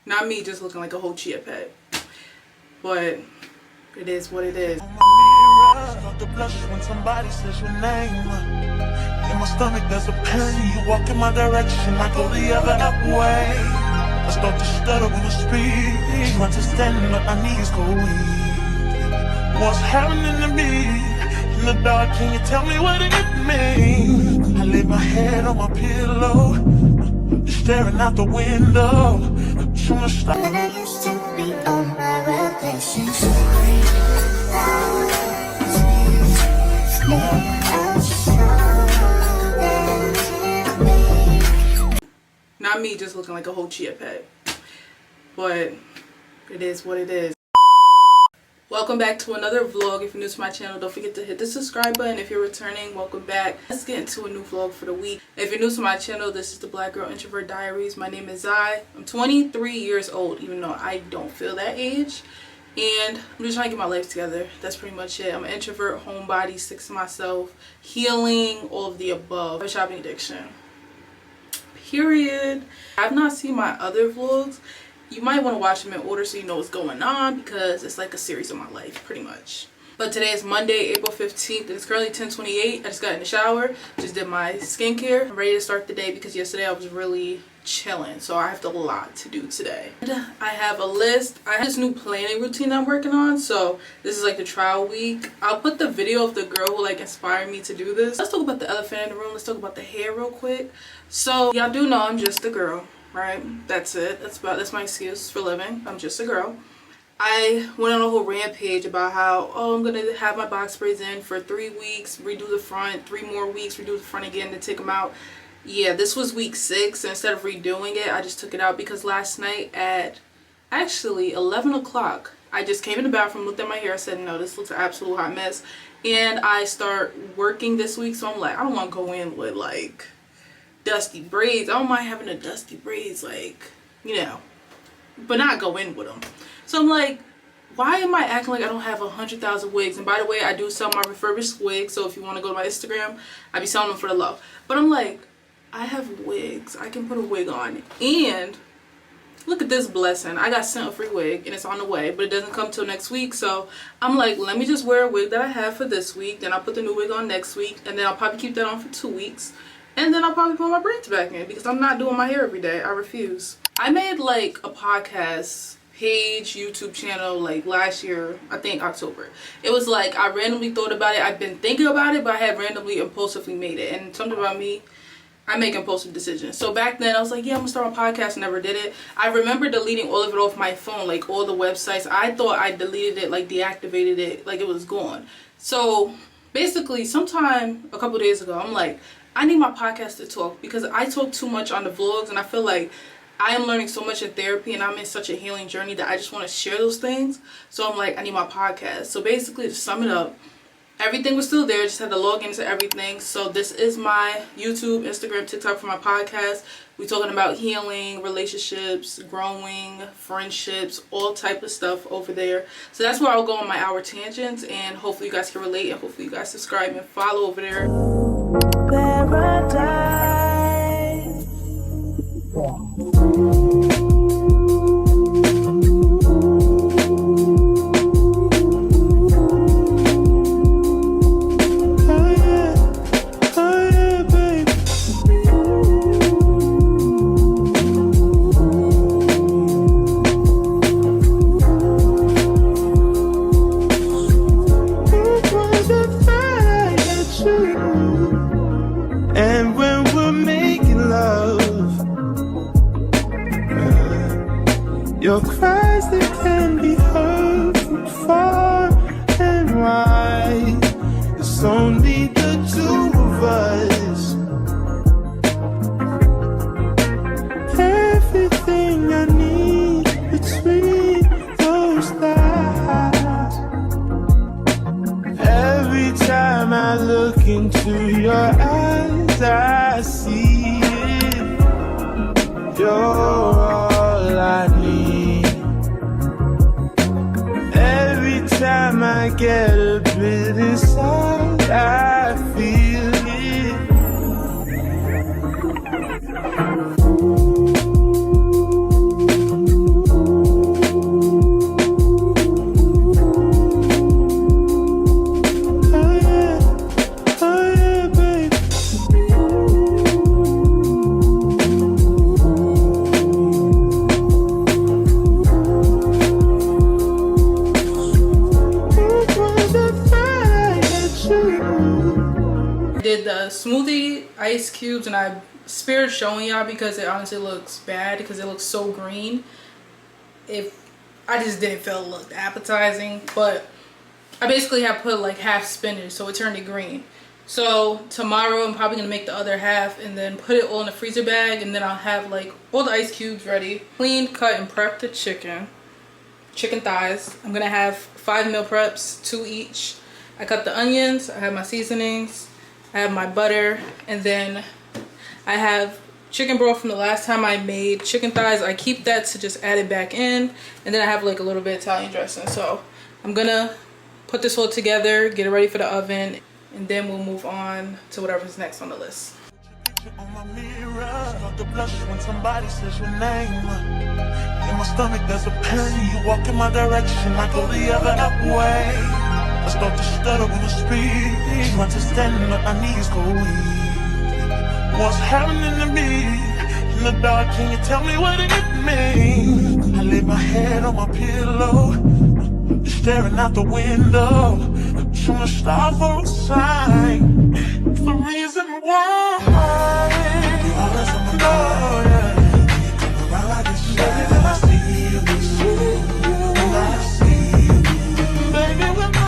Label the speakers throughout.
Speaker 1: Not me just looking like a whole chia pet. But it is what it is.
Speaker 2: On my mirror, start to blush when somebody says your name. In my stomach there's a pain. You walk in my direction, I go the other way. I start to stutter when I speak. Trying to stand but my knees go weak. What's happening to me? In the dark, can you tell me what it means? I lay my head on my pillow, staring out the window. Trying to stop.
Speaker 3: And I used to be on my relationship.
Speaker 1: Not me just looking like a whole chia pet. But it is what it is. Welcome back to another vlog. If you're new to my channel, don't forget to hit the subscribe button. If you're returning, welcome back. Let's get into a new vlog for the week. If you're new to my channel, this is the Black Girl Introvert Diaries. My name is Zai. I'm 23 years old, even though I don't feel that age. And I'm just trying to get my life together. That's pretty much it. I'm an introvert, homebody, stick to myself, healing, all of the above. A shopping addiction. Period. I've not seen my other vlogs. You might want to watch them in order so you know what's going on, because it's like a series of my life pretty much. But today is Monday, April 15th, and it's currently 10:28. I just got in the shower, just did my skincare. I'm ready to start the day because yesterday I was really chilling, so I have a lot to do today. I have a list. I have this new planning routine I'm working on, so this is like the trial week. I'll put the video of the girl who like inspired me to do this. Let's talk about the elephant in the room. Let's talk about the hair real quick. So y'all do know I'm just a girl, right? That's it. That's my excuse for living. I'm just a girl. I went on a whole rampage about how, oh, I'm gonna have my box braids in for 3 weeks, redo the front, 3 more weeks, redo the front again, then take them out. Yeah, this was week 6, and instead of redoing it, I just took it out because last night at actually 11 o'clock, I just came in the bathroom, looked at my hair, I said, no, this looks an absolute hot mess. And I start working this week, so I'm like, I don't want to go in with like dusty braids. I don't mind having the dusty braids, like, you know, but not go in with them. So I'm like, why am I acting like I don't have 100,000 wigs? And by the way, I do sell my refurbished wigs, so if you want to go to my Instagram, I be selling them for the low. But I'm like, I have wigs. I can put a wig on. And look at this blessing. I got sent a free wig and it's on the way, but it doesn't come till next week. So I'm like, let me just wear a wig that I have for this week. Then I'll put the new wig on next week. And then I'll probably keep that on for 2 weeks. And then I'll probably put my braids back in because I'm not doing my hair every day. I refuse. I made like a podcast page, YouTube channel like last year, I think October. It was like I randomly thought about it. I've been thinking about it, but I had randomly impulsively made it. And something about me, I make impulsive decisions. So back then I was like, yeah, I'm gonna start my podcast. Never did it. I remember deleting all of it off my phone, like all the websites. I thought I deleted it, like deactivated it, like it was gone. So basically sometime a couple days ago, I'm like, I need my podcast to talk because I talk too much on the vlogs, and I feel like I am learning so much in therapy and I'm in such a healing journey that I just want to share those things. So I'm like, I need my podcast. So basically, to sum it up, everything was still there, just had to log into everything. So this is my YouTube, Instagram, TikTok for my podcast. We're talking about healing, relationships, growing, friendships, all type of stuff over there. So that's where I'll go on my hour tangents, and hopefully you guys can relate, and hopefully you guys subscribe and follow over there.
Speaker 3: Paradise.
Speaker 2: Your cries, they can be heard from far and wide. It's only the two of us. Everything I need between those thighs. Every time I look into your eyes, I see it. You're all I need. Time I get a bit inside, I feel it.
Speaker 1: ice cubes, and I spared showing y'all because it honestly looks bad because it looks so green. I just didn't feel it looked appetizing, but I basically have put like half spinach, so it turned it green. So tomorrow I'm probably gonna make the other half and then put it all in the freezer bag, and then I'll have like all the ice cubes ready. Clean, cut, and prep the chicken thighs. I'm gonna have 5 meal preps, 2 each. I cut the onions, I have my seasonings, I have my butter, and then I have chicken broth from the last time I made chicken thighs. I keep that to just add it back in, and then I have like a little bit of Italian dressing. So I'm gonna put this all together, get it ready for the oven, and then we'll move on to whatever's next on the list.
Speaker 2: On my mirror, start to blush when somebody says your name. In my stomach there's a pain. You walk in my direction, I go the other way. I start to stutter when I speak. You understand what my knees go weak. What's happening to me? In the dark, can you tell me what it means? I lay my head on my pillow, staring out the window, trying to stop for a sign. It's the reason why you always on my mind. You come around like this, baby, when I see you, when I see you, baby, when I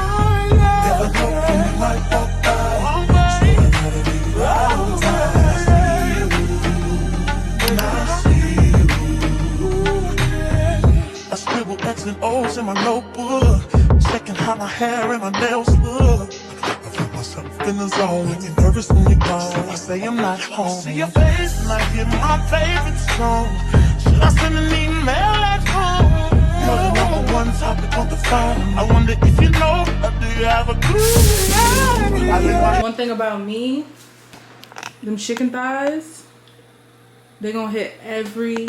Speaker 2: never know when you might walk by. So I gotta be right on time. When I see you, when I see you, I scribble X and O's in my notebook, checking how my hair and my nails look. In the zone, when you're nervous when you go, I say I'm not home. See your face and I hear my favorite song. Should I send an email at home? You're the #1 topic on the phone. I wonder if you know, or do you have a clue?
Speaker 1: One thing about me, them chicken thighs, they're gonna hit every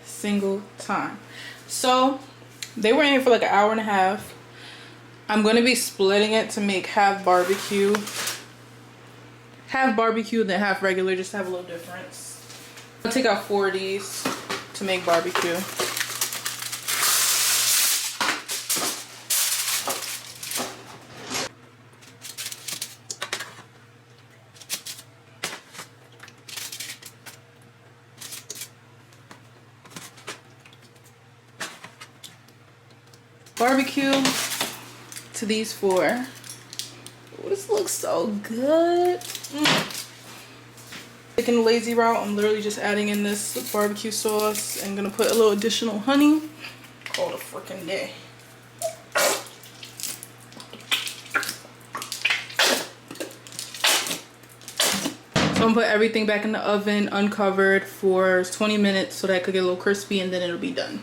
Speaker 1: single time. So they were in for like an hour and a half. I'm going to be splitting it to make half barbecue, then half regular, just to have a little difference. I'll take out 4 of these to make barbecue. Barbecue to these 4. Oh, this looks so good. Taking the lazy route, I'm literally just adding in this barbecue sauce and gonna put a little additional honey. Call it a freaking day. So I'm gonna put everything back in the oven uncovered for 20 minutes so that it could get a little crispy, and then it'll be done.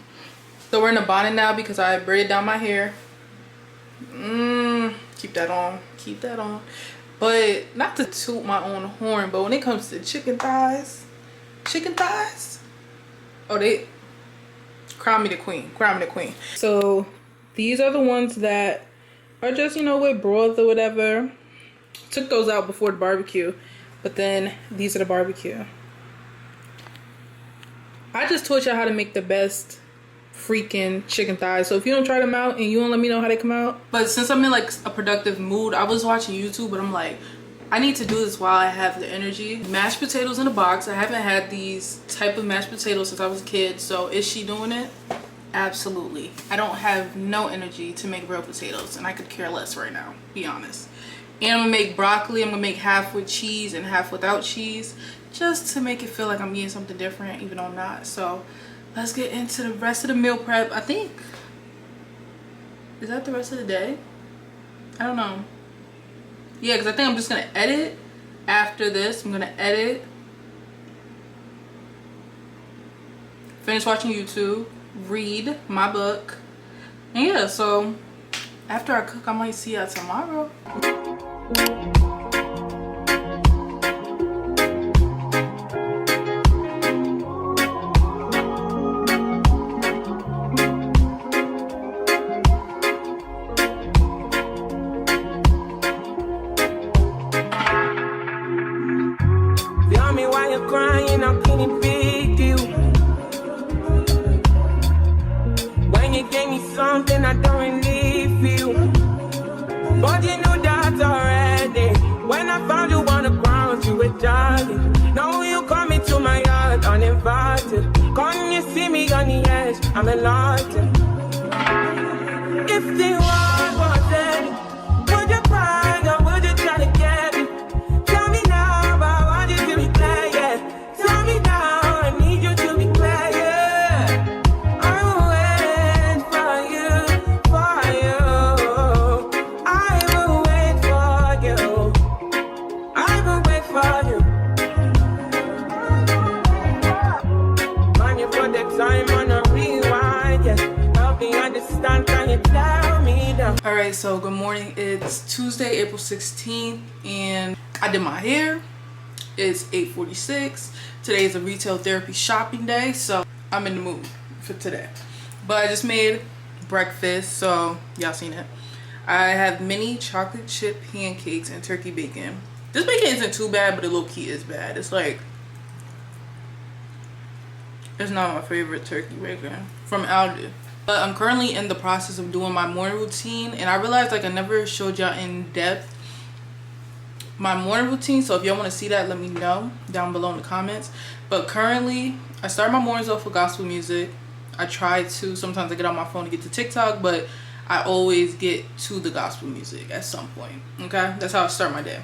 Speaker 1: So we're in a bonnet now because I braided down my hair. Keep that on. But not to toot my own horn, but when it comes to chicken thighs, oh, they crown me the queen. So these are the ones that are just, you know, with broth or whatever. Took those out before the barbecue, but then these are the barbecue. I just taught y'all how to make the best freaking chicken thighs, so if you don't try them out and you don't let me know how they come out. But since I'm in like a productive mood, I was watching YouTube, but I'm like, I need to do this while I have the energy. Mashed potatoes in a box. I haven't had these type of mashed potatoes since I was a kid, so is she doing it? Absolutely. I don't have no energy to make real potatoes, and I could care less right now, be honest. And I'm gonna make broccoli. I'm gonna make half with cheese and half without cheese, just to make it feel like I'm eating something different, even though I'm not. So let's get into the rest of the meal prep. I think, is that the rest of the day? I don't know. Yeah, because I think I'm just going to edit after this. I'm going to edit, finish watching YouTube, read my book. And yeah, so after I cook, I might see y'all tomorrow.
Speaker 4: Crying, I'm feeling big deal. When you gave me something I don't really feel, but you know that already. yes, I'm enlightened. If the world was ending, would you cry or would you try to get me? Tell me now, but I want you to be clear, yeah. Tell me now, I need you to be clear, yeah. I will wait for you, for you. I will wait for you. I will wait for you. Man, you put the time on a rewind, yeah. Help me understand, can you tell me now?
Speaker 1: Alright, so good morning. It's Tuesday, April 16th, and I did my hair. It's 8:46. Today is a retail therapy shopping day, so I'm in the mood for today. But I just made breakfast, so y'all seen it. I have mini chocolate chip pancakes and turkey bacon. This bacon isn't too bad, but the low key is bad. It's like, it's not my favorite turkey bacon from Aldi. But I'm currently in the process of doing my morning routine, and I realized like I never showed y'all in depth my morning routine. So if y'all want to see that, let me know down below in the comments. But currently I start my mornings off with gospel music. I try to, sometimes I get on my phone to get to TikTok, but I always get to the gospel music at some point. Okay, that's how I start my day.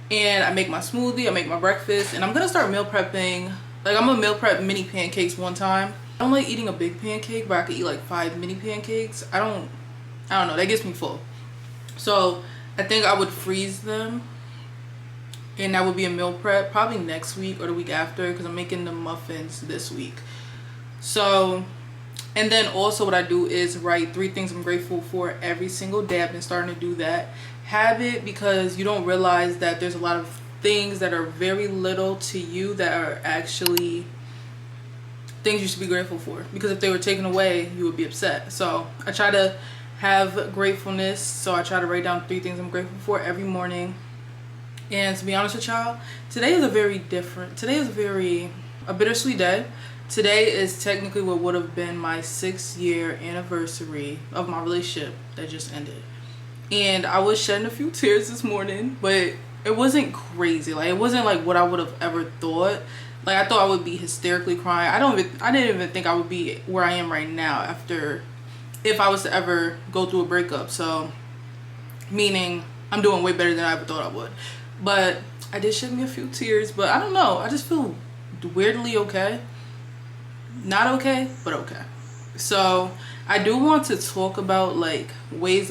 Speaker 1: And I make my smoothie, I make my breakfast, and I'm gonna start meal prepping. Like, I'm gonna meal prep mini pancakes one time. I don't like eating a big pancake, but I could eat like 5 mini pancakes. I don't know, that gets me full. So I think I would freeze them, and that would be a meal prep probably next week or the week after, because I'm making the muffins this week. So, and then also what I do is write 3 things I'm grateful for every single day. I've been starting to do that habit, because you don't realize that there's a lot of things that are very little to you that are actually things you should be grateful for, because if they were taken away you would be upset. So I try to have gratefulness, so I try to write down 3 things I'm grateful for every morning. And to be honest with y'all, today is a bittersweet day. Today is technically what would have been my 6-year anniversary of my relationship that just ended, and I was shedding a few tears this morning, but it wasn't crazy. Like, it wasn't like what I would have ever thought. Like, I thought I would be hysterically crying. I didn't even think I would be where I am right now after, if I was to ever go through a breakup. So, meaning I'm doing way better than I ever thought I would. But I did shed me a few tears, but I don't know. I just feel weirdly okay. Not okay, but okay. So, I do want to talk about like things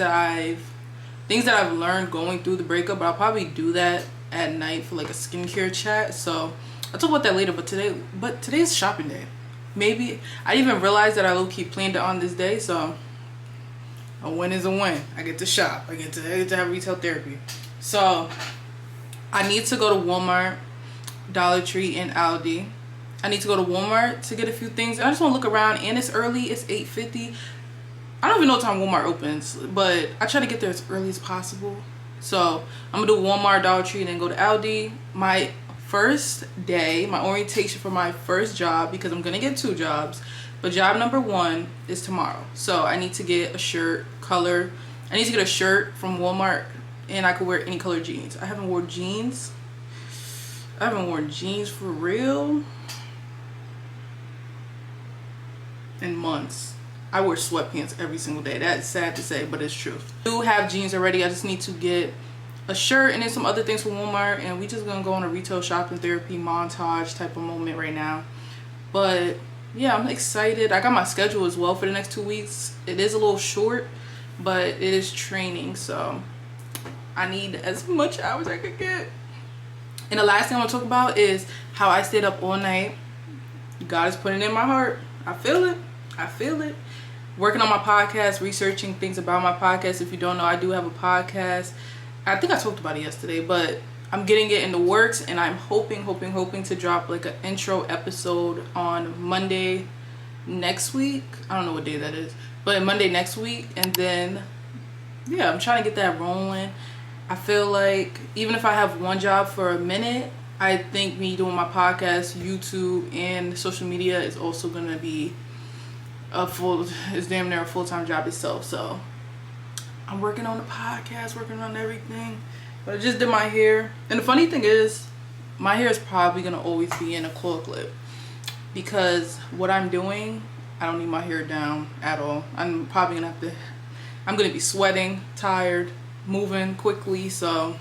Speaker 1: that I've learned going through the breakup, but I'll probably do that at night for like a skincare chat. So I'll talk about that later. But today's shopping day. Maybe I didn't even realize that I low-key planned it on this day. So a win is a win. I get to shop. I get to have retail therapy. So I need to go to Walmart, Dollar Tree, and Aldi. I need to go to Walmart to get a few things. I just want to look around, and it's early. It's 8:50. I don't even know what time Walmart opens, but I try to get there as early as possible. So I'm gonna do Walmart, Dollar Tree, and then go to Aldi. My first day, my orientation for my first job, because I'm gonna get 2 jobs, but job number 1 is tomorrow. So I need to get a shirt color. I need to get a shirt from Walmart, and I could wear any color jeans. I haven't worn jeans for real in months. I wear sweatpants every single day. That's sad to say, but it's true. I do have jeans already. I just need to get a shirt and then some other things from Walmart, and we just gonna go on a retail shopping therapy montage type of moment right now. But yeah, I'm excited. I got my schedule as well for the next 2 weeks. It is a little short, but it is training, so I need as much hours I could get. And the last thing I want to talk about is how I stayed up all night. God is putting it in my heart. I feel it. Working on my podcast, researching things about my podcast. If you don't know, I do have a podcast. I think I talked about it yesterday, but I'm getting it in the works, and I'm hoping to drop like an intro episode on Monday next week. I don't know what day that is, but Monday next week. And then yeah, I'm trying to get that rolling. I feel like even if I have one job for a minute, I think me doing my podcast, YouTube, and social media is also gonna be it's damn near a full-time job itself. So I'm working on the podcast, working on everything. But I just did my hair, and the funny thing is, my hair is probably gonna always be in a coil clip, because what I'm doing I don't need my hair down at all. I'm probably gonna have to, I'm gonna be sweating, tired, moving quickly. So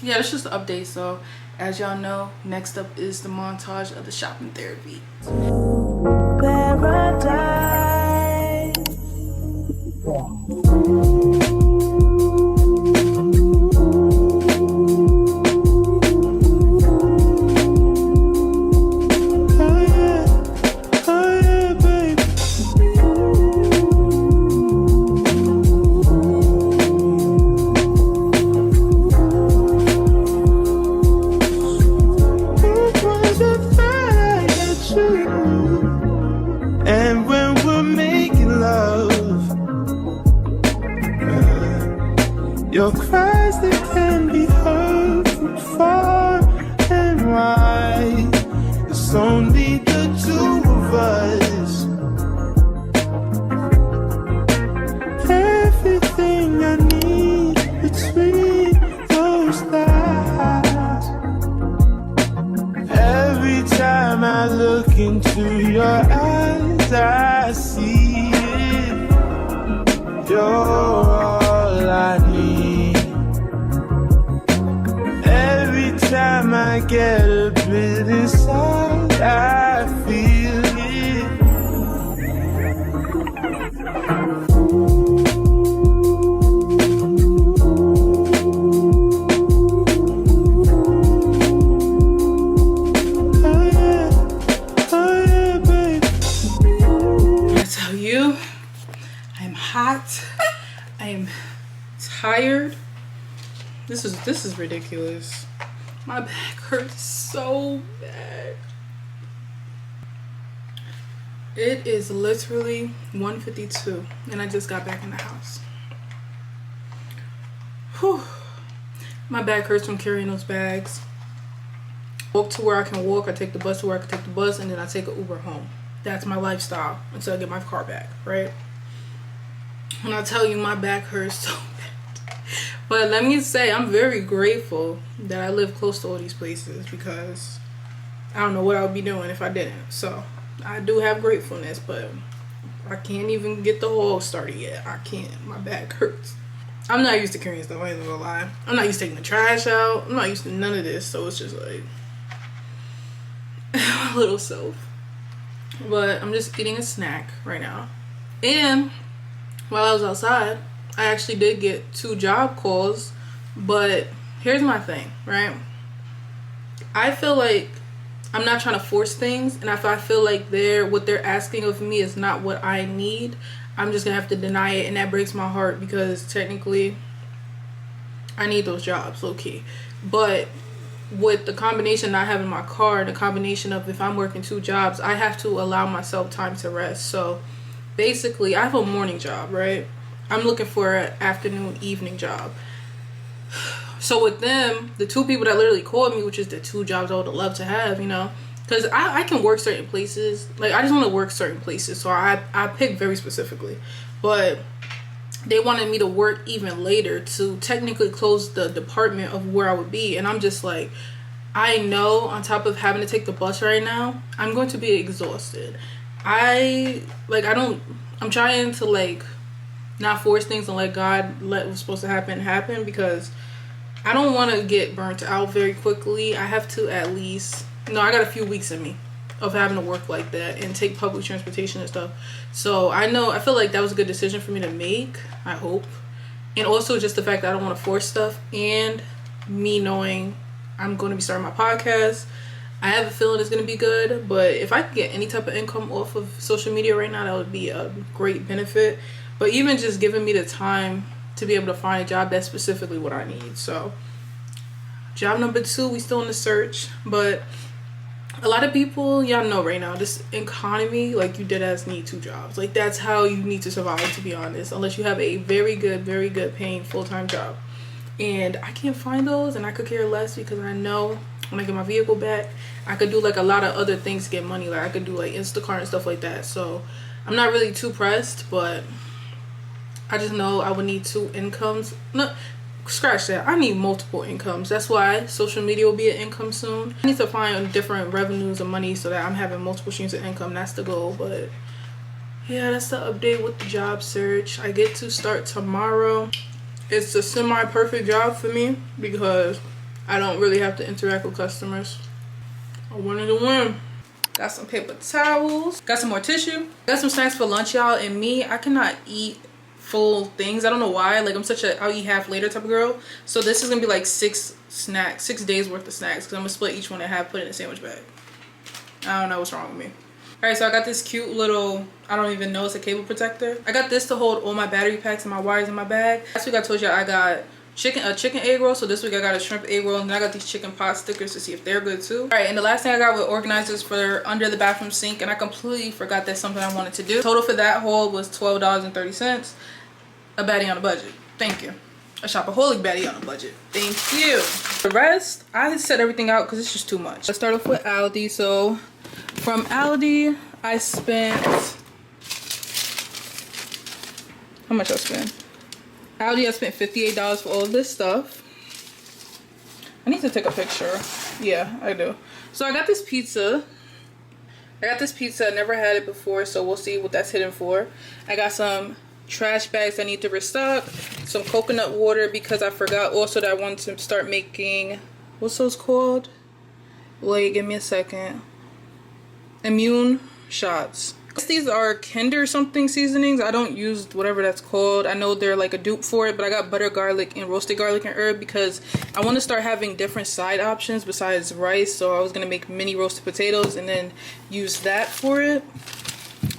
Speaker 1: yeah, that's just the update. So as y'all know, next up is the montage of the shopping therapy.
Speaker 4: And when we're making love, your cries, they can be heard from far and wide. It's only the two of us. Everything I need between those thighs. Every time I look into your eyes, I see it. You're all I need. Every time I get a bit inside, I feel it.
Speaker 1: I am tired. This is ridiculous. My back hurts so bad. It is literally 1:52 and I just got back in the house. Whew. My back hurts from carrying those bags. Walk to where I can walk, I take the bus to where I can take the bus, and then I take an Uber home. That's my lifestyle until I get my car back, right? When I tell you my back hurts so bad. But let me say, I'm very grateful that I live close to all these places, because I don't know what I would be doing if I didn't. So I do have gratefulness, but I can't even get the haul started yet. I can't. My back hurts. I'm not used to carrying stuff, I ain't gonna lie. I'm not used to taking the trash out. I'm not used to none of this, so it's just like my little self. But I'm just eating a snack right now. And while I was outside, I actually did get 2 job calls. But here's my thing, right? I feel like I'm not trying to force things, and if I feel like what they're asking of me is not what I need, I'm just gonna have to deny it, and that breaks my heart, because technically I need those jobs, low-key. But with the combination not having my car, the combination of if I'm working 2 jobs, I have to allow myself time to rest. So basically, I have a morning job, right? I'm looking for an afternoon, evening job. So with them, the 2 people that literally called me, which is the 2 jobs I would love to have, you know, because I can work certain places. Like, I just want to work certain places, so I pick very specifically. But they wanted me to work even later to technically close the department of where I would be. And I'm just like, I know on top of having to take the bus right now, I'm going to be exhausted. I'm trying to like not force things and let God let what's supposed to happen, because I don't want to get burnt out very quickly. I have to at least, I got a few weeks in me of having to work like that and take public transportation and stuff. So I feel like that was a good decision for me to make, I hope. And also just the fact that I don't want to force stuff, and me knowing I'm going to be starting my podcast. I have a feeling it's going to be good, but if I could get any type of income off of social media right now, that would be a great benefit. But even just giving me the time to be able to find a job, that's specifically what I need. So job number 2, we still in the search, but a lot of people, y'all know right now, this economy, like, you deadass need 2 jobs. Like, that's how you need to survive, to be honest, unless you have a very good paying full-time job. And I can't find those, and I could care less, because I know when I get my vehicle back, I could do like a lot of other things to get money. Like, I could do like Instacart and stuff like that. So I'm not really too pressed, but I just know I would need 2 incomes. No, scratch that. I need multiple incomes. That's why social media will be an income soon. I need to find different revenues of money so that I'm having multiple streams of income. That's the goal. But Yeah, that's the update with the job search. I get to start tomorrow. It's a semi-perfect job for me because I don't really have to interact with customers. I wanted to win. Got some paper towels. Got some more tissue. Got some snacks for lunch, y'all. And me, I cannot eat full things. I don't know why. Like, I'm such a I'll eat half later type of girl. So this is gonna be like 6 days worth of snacks, because I'm gonna split each one in half, put it in a sandwich bag. I don't know what's wrong with me. All right, so I got this cute little, I don't even know, it's a cable protector. I got this to hold all my battery packs and my wires in my bag. Last week I told you I got a chicken egg roll, so this week I got a shrimp egg roll, and then I got these chicken pot stickers to see if they're good too. All right, and the last thing I got were organizers for under the bathroom sink, and I completely forgot that's something I wanted to do. Total for that haul was $12.30. A baddie on a budget. Thank you. A shopaholic baddie on a budget. Thank you. The rest, I set everything out because it's just too much. Let's start off with Aldi. So from Aldi, I spent, how much I spent? Aldi, I spent $58 for all of this stuff. I need to take a picture. Yeah, I do. So I got this pizza. I never had it before, so we'll see what that's hitting for. I got some trash bags I need to restock, some coconut water because I forgot also that I wanted to start making, what's those called? Wait, give me a second. Immune shots. These are Kinder something seasonings. I don't use whatever that's called. I know they're like a dupe for it, but I got butter garlic and roasted garlic and herb because I want to start having different side options besides rice. So I was gonna make mini roasted potatoes and then use that for it.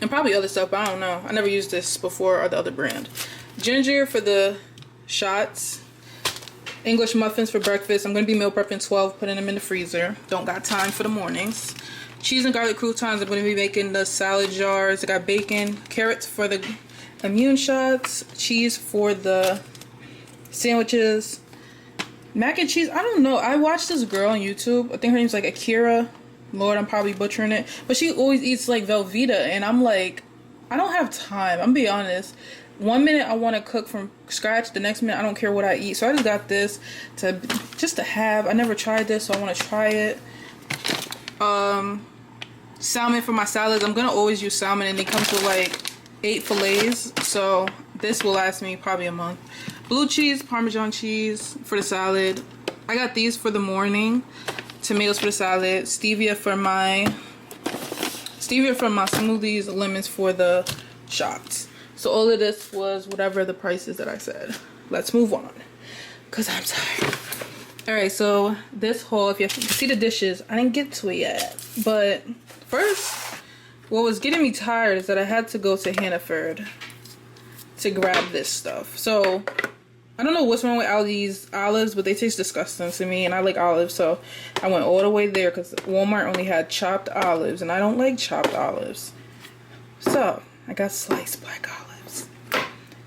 Speaker 1: And probably other stuff, but I don't know. I never used this before or the other brand. Ginger for the shots. English muffins for breakfast. I'm going to be meal prepping 12, putting them in the freezer. Don't got time for the mornings. Cheese and garlic croutons. I'm going to be making the salad jars. I got bacon. Carrots for the immune shots. Cheese for the sandwiches. Mac and cheese. I don't know. I watched this girl on YouTube. I think her name's like Akira. Lord, I'm probably butchering it, but she always eats like Velveeta, and I'm like, I don't have time. I'm gonna be honest. One minute I want to cook from scratch, the next minute I don't care what I eat. So I just got this to have. I never tried this, so I want to try it. Salmon for my salads. I'm gonna always use salmon, and they come with like 8 fillets, so this will last me probably a month. Blue cheese, Parmesan cheese for the salad. I got these for the morning. Tomatoes for the salad, stevia for my smoothies, lemons for the shots. So all of this was whatever the prices that I said. Let's move on, cause I'm tired. All right, so this haul, if you see the dishes, I didn't get to it yet. But first, what was getting me tired is that I had to go to Hannaford to grab this stuff. So I don't know what's wrong with Aldi's olives, but they taste disgusting to me, and I like olives, so I went all the way there because Walmart only had chopped olives, and I don't like chopped olives. So I got sliced black olives.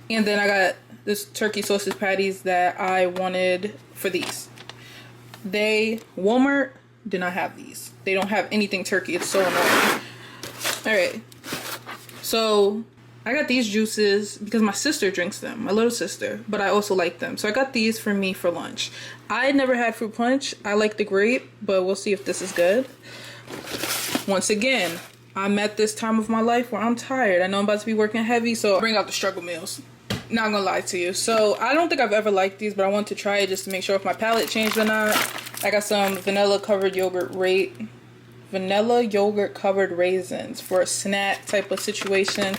Speaker 1: And then I got this turkey sausage patties that I wanted for these. Walmart did not have these. They don't have anything turkey. It's so annoying. Alright. So I got these juices because my sister drinks them, my little sister, but I also like them. So I got these for me for lunch. I never had fruit punch. I like the grape, but we'll see if this is good. Once again, I'm at this time of my life where I'm tired. I know I'm about to be working heavy, so bring out the struggle meals. Not gonna lie to you. So I don't think I've ever liked these, but I want to try it just to make sure if my palate changed or not. I got some vanilla yogurt covered raisins for a snack type of situation.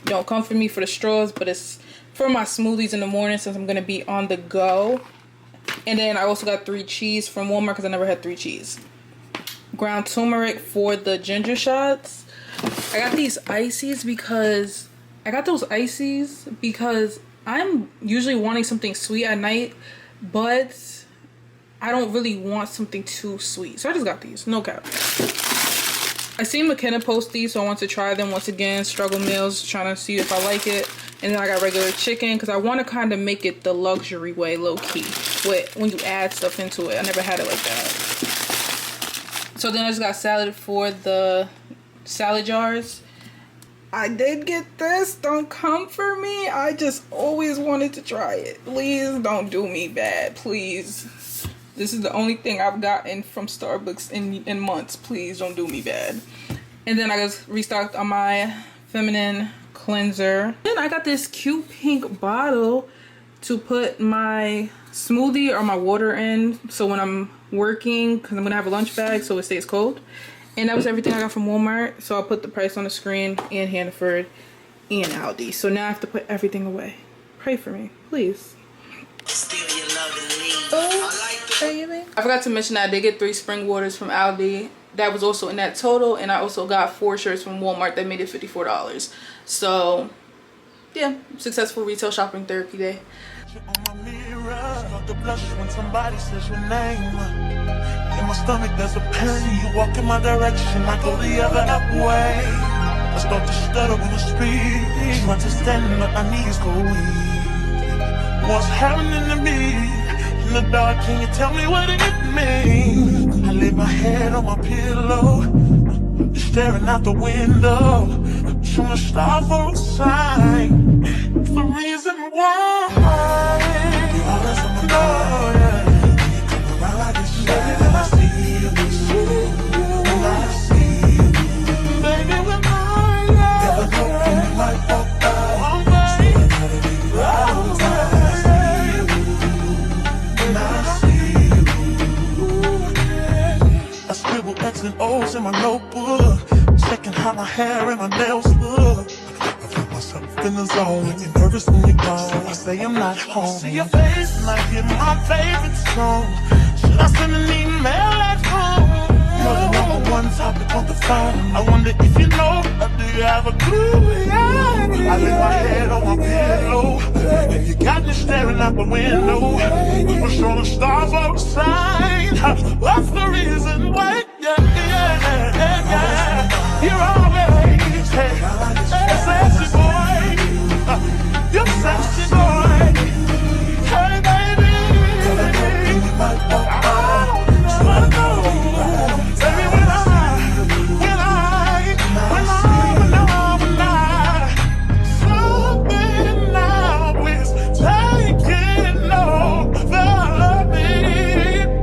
Speaker 1: Don't come for me for the straws, but it's for my smoothies in the morning since I'm gonna be on the go. And then I also got 3 cheese from Walmart because I never had 3 cheese. Ground turmeric for the ginger shots. I got these ices because I'm usually wanting something sweet at night, but I don't really want something too sweet. So I just got these, no cap. I seen McKenna post these, so I want to try them once again. Struggle meals, trying to see if I like it. And then I got regular chicken because I want to kind of make it the luxury way, low key. When you add stuff into it. I never had it like that. So then I just got salad for the salad jars. I did get this. Don't come for me. I just always wanted to try it. Please don't do me bad. Please. This is the only thing I've gotten from Starbucks in months. Please don't do me bad. And then I just restocked on my feminine cleanser. Then I got this cute pink bottle to put my smoothie or my water in, so when I'm working, because I'm gonna have a lunch bag so it stays cold. And that was everything I got from Walmart. So I'll put the price on the screen, and Hannaford and Aldi. So now I have to put everything away. Pray for me, please. I forgot to mention that I did get 3 spring waters from Aldi. That was also in that total, and I also got 4 shirts from Walmart that made it $54. So yeah, successful retail shopping therapy day.
Speaker 2: On my mirror, start to blush when somebody says your name. In my stomach there's a pain. You walk in my direction, I go the other way. I start to stutter when I speak. Trying to stand, but my knees go weak. What's happening to me? In the dark, can you tell me what it means? I lay my head on my pillow, staring out the window, trying to stop for a sign. It's the reason why you always on my mind. You come around like it's baby, when I see you, when I see you, baby, when I never know when you might walk out. So I gotta be right when I see you, when I see you. I scribble X and O's in my notebook, checking how my hair and my nails look. In the zone, you're nervous when you're gone. I say I'm not home. See your face and I hear my favorite song. Should I send an email at home? You're the number one topic on the phone. I wonder if you know, or do you have a clue? Yeah. I lay my head on my pillow, and you got me staring out the window. We're showing stars outside. What's the reason why? You're always sexy boy. You're sexy boy. Hey baby, I don't wanna know. Baby, when something now is taking over me. Yeah.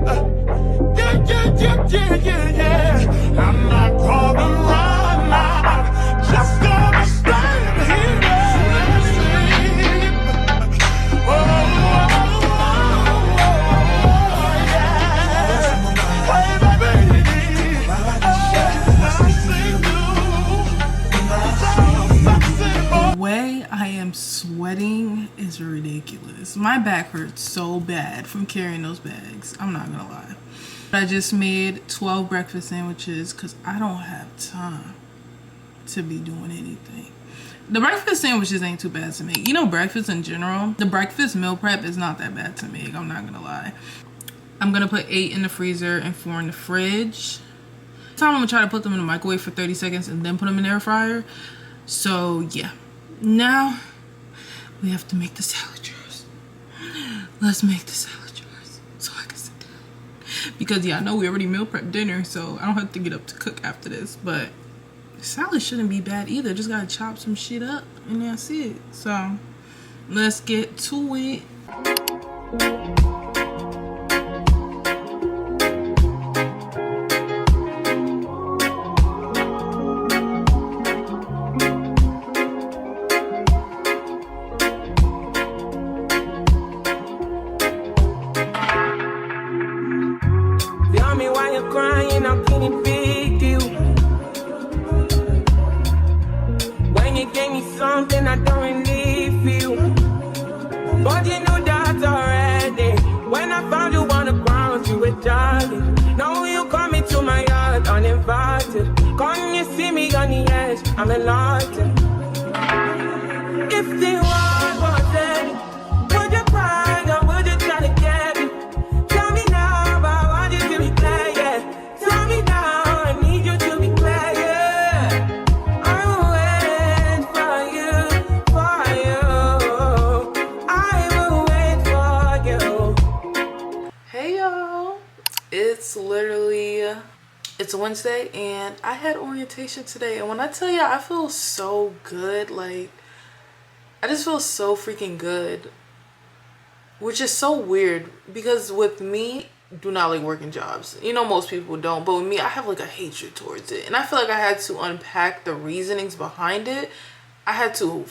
Speaker 2: I'm not gonna run out, just gonna stand here.
Speaker 1: The way I am sweating is ridiculous. My back hurts so bad from carrying those bags. I'm not gonna lie. I just made 12 breakfast sandwiches because I don't have time to be doing anything. The breakfast sandwiches ain't too bad to make. You know, breakfast in general, the breakfast meal prep is not that bad to make. I'm not gonna lie. I'm gonna put 8 in the freezer and 4 in the fridge. This time I'm gonna try to put them in the microwave for 30 seconds and then put them in the air fryer. So yeah, now we have to make the salad drawers. Let's make the salad drawers so I can sit down. Because yeah, I know we already meal prepped dinner, so I don't have to get up to cook after this. But salad shouldn't be bad either. Just gotta chop some shit up and that's it. So let's get to it.
Speaker 4: Something I don't really feel, but you know that already. When I found you on the ground, you were jogging. Now you come into my yard uninvited. Come you see me on the edge, I'm enlightened. If the world was ending, would you cry or would you try to get me? Tell me now, but I want you to be clear, yeah. Tell me now, I need you to be clear, yeah.
Speaker 1: It's Wednesday and I had orientation today, and when I tell you I feel so good, like I just feel so freaking good, which is so weird because with me, do not like working jobs. You know, most people don't, but with me I have like a hatred towards it, and I feel like I had to unpack the reasonings behind it I had to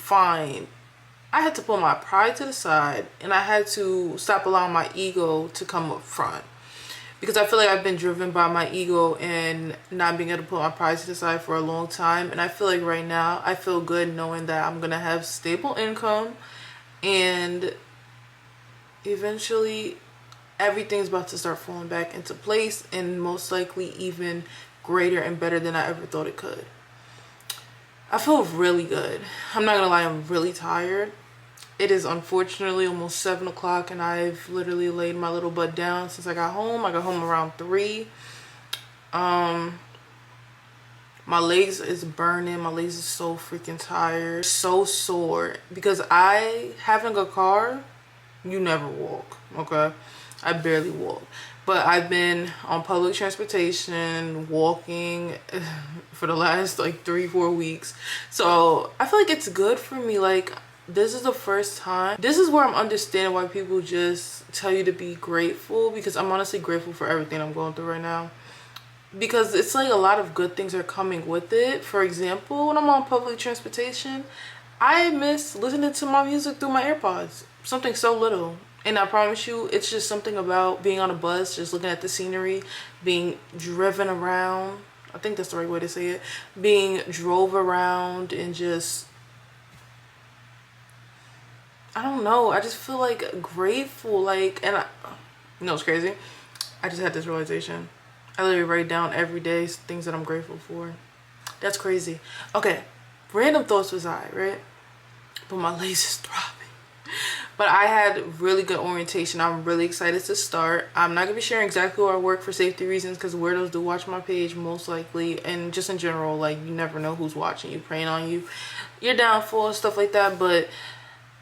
Speaker 1: put my pride to the side, and I had to stop allowing my ego to come up front. Because I feel like I've been driven by my ego and not being able to put my pride to the side for a long time. And I feel like right now, I feel good knowing that I'm going to have stable income. And eventually, everything's about to start falling back into place. And most likely even greater and better than I ever thought it could. I feel really good. I'm not going to lie, I'm really tired. It is unfortunately almost 7 o'clock and I've literally laid my little butt down since I got home. I got home around 3. My legs is burning. My legs is so freaking tired. So sore. Because having a car, you never walk, okay? I barely walk. But I've been on public transportation, walking for the last like 3-4 weeks. So I feel like it's good for me. Like, this is the first time. This is where I'm understanding why people just tell you to be grateful, because I'm honestly grateful for everything I'm going through right now. Because it's like a lot of good things are coming with it. For example, when I'm on public transportation, I miss listening to my music through my AirPods. Something so little. And I promise you, it's just something about being on a bus, just looking at the scenery, being driven around. I think that's the right way to say it. Being drove around and just, I don't know, I just feel like grateful. Like, and you know what's crazy? I just had this realization. I literally write down every day things that I'm grateful for. That's crazy. Okay, random thoughts aside, right? But my legs is throbbing. But I had really good orientation. I'm really excited to start. I'm not gonna be sharing exactly where I work for safety reasons, because weirdos do watch my page most likely, and just in general, like, you never know who's watching you, preying on you, your downfall and stuff like that. But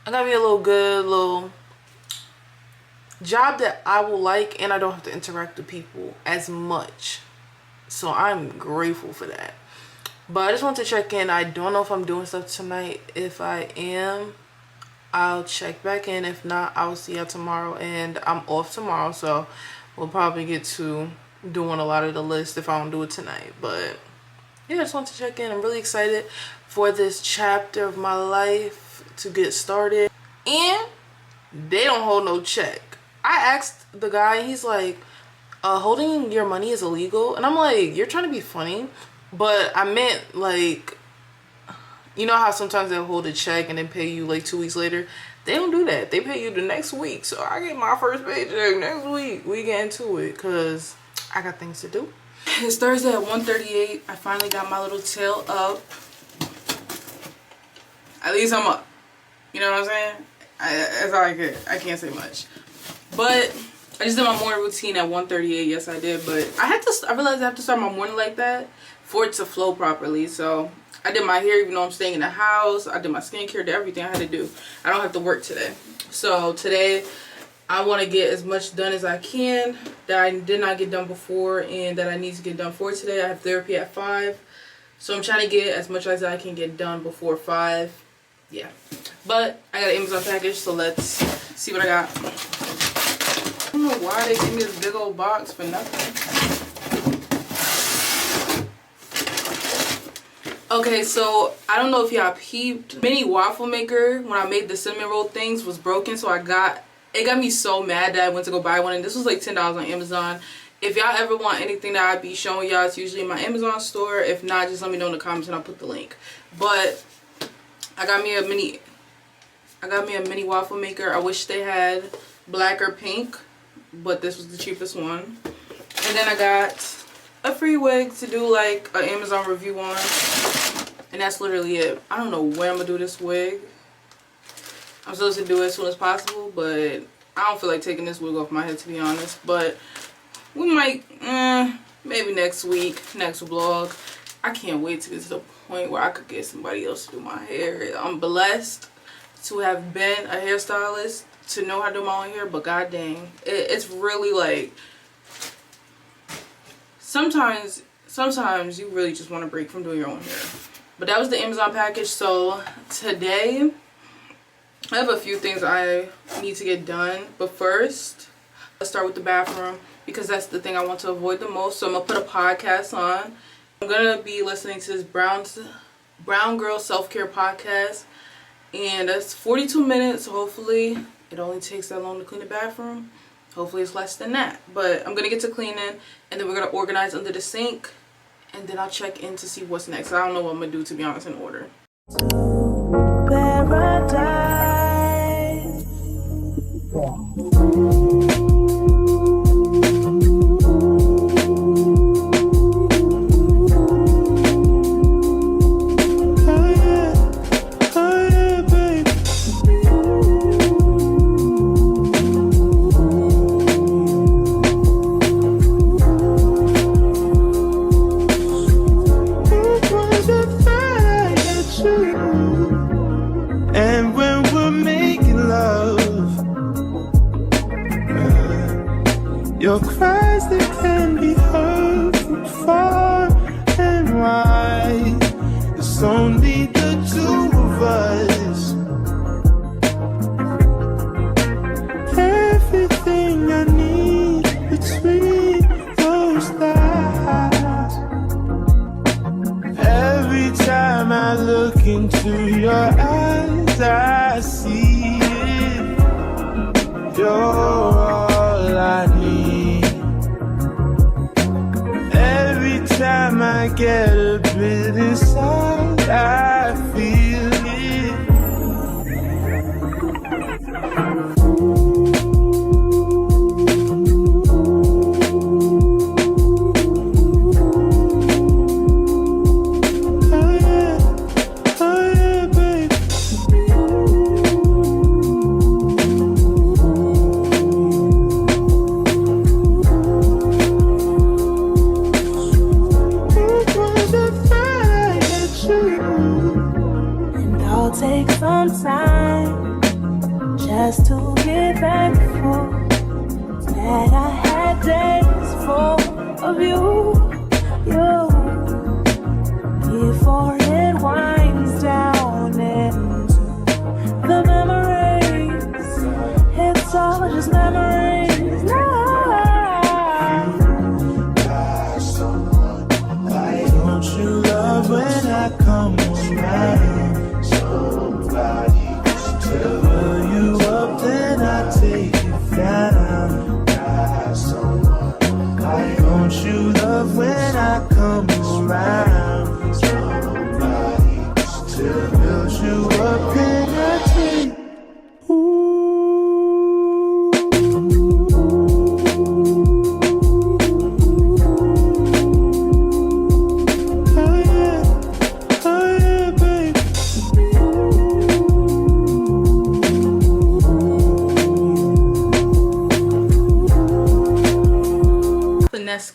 Speaker 1: I gotta be a little job that I will like, and I don't have to interact with people as much. So I'm grateful for that. But I just want to check in. I don't know if I'm doing stuff tonight. If I am, I'll check back in. If not, I will see y'all tomorrow. And I'm off tomorrow, so we'll probably get to doing a lot of the list if I don't do it tonight. But yeah, I just want to check in. I'm really excited for this chapter of my life to get started. And they don't hold no check. I asked the guy, he's like, holding your money is illegal. And I'm like, you're trying to be funny? But I meant, like, you know how sometimes they'll hold a check and then pay you like 2 weeks later? They don't do that. They pay you the next week. So I get my first paycheck next week. We get into it because I got things to do. It's Thursday at 1:38. I finally got my little tail up. At least I'm up. You know what I'm saying? That's all I could. I can't say much. But I just did my morning routine at 1:38. Yes, I did. But I realized I have to start my morning like that for it to flow properly. So I did my hair even though I'm staying in the house. I did my skincare, did everything I had to do. I don't have to work today. So today I want to get as much done as I can that I did not get done before and that I need to get done for today. I have therapy at 5. So I'm trying to get as much as I can get done before 5. Yeah. But I got an Amazon package, so let's see what I got. I don't know why they gave me this big old box for nothing. Okay, so I don't know if y'all peeped. Mini waffle maker, when I made the cinnamon roll things, was broken. So it got me so mad that I went to go buy one. And this was like $10 on Amazon. If y'all ever want anything that I'd be showing y'all, it's usually in my Amazon store. If not, just let me know in the comments and I'll put the link. But I got me a mini waffle maker. I wish they had black or pink, but this was the cheapest one. And then I got a free wig to do like an Amazon review on, and that's literally it. I don't know when I'm gonna do this wig. I'm supposed to do it as soon as possible, but I don't feel like taking this wig off my head, to be honest. But we might, maybe next week, next vlog. I can't wait to get to the point where I could get somebody else to do my hair. I'm blessed to have been a hairstylist, to know how to do my own hair, but god dang, it's really like, sometimes you really just want to break from doing your own hair. But that was the Amazon package. So today I have a few things I need to get done, but first let's start with the bathroom, because that's the thing I want to avoid the most. So I'm gonna put a podcast on. I'm gonna be listening to this Brown Girl Self-Care Podcast. And that's 42 minutes. Hopefully it only takes that long to clean the bathroom. Hopefully it's less than that. But I'm going to get to cleaning, and then we're going to organize under the sink. And then I'll check in to see what's next. I don't know what I'm going to do, to be honest, in order.
Speaker 4: Paradise.
Speaker 2: And when we're making love, your cries that can be heard from far and wide. It's only the two of us. Everything I need between those thighs. Every time I look into your eyes, I see it. You're all I need. Every time I get a bit inside, I feel it.
Speaker 4: Take some time just to get thankful that I had days full of you. Before it winds down into the memories, it's all just memories now.
Speaker 2: Don't you love when I come around? Fill you up, then I take it down. Don't you love when I come around? Build you up and I take.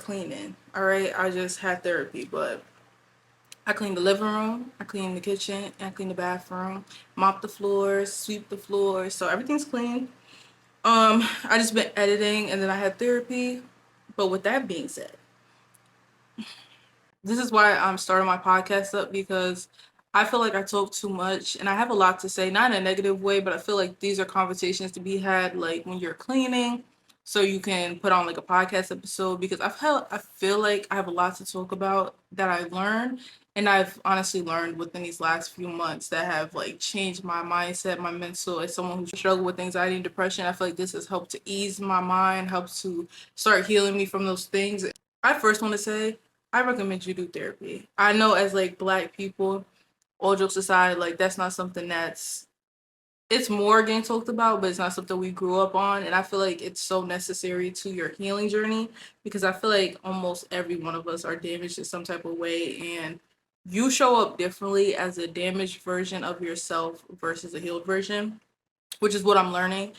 Speaker 1: Cleaning. All right, I just had therapy, but I cleaned the living room, I cleaned the kitchen, and I cleaned the bathroom, mopped the floors, sweep the floors, so everything's clean. I just been editing, and then I had therapy. But with that being said, this is why I'm starting my podcast up, because I feel like I talk too much and I have a lot to say, not in a negative way, but I feel like these are conversations to be had like when you're cleaning, so you can put on like a podcast episode, because I feel like I have a lot to talk about that I learned, and I've honestly learned within these last few months that have like changed my mindset, my mental. As someone who struggled with anxiety and depression, I feel like this has helped to ease my mind, helps to start healing me from those things. I first want to say I recommend you do therapy. I know, as like Black people, all jokes aside, like that's not something it's more getting talked about, but it's not something we grew up on. And I feel like it's so necessary to your healing journey, because I feel like almost every one of us are damaged in some type of way, and you show up differently as a damaged version of yourself versus a healed version, which is what I'm learning.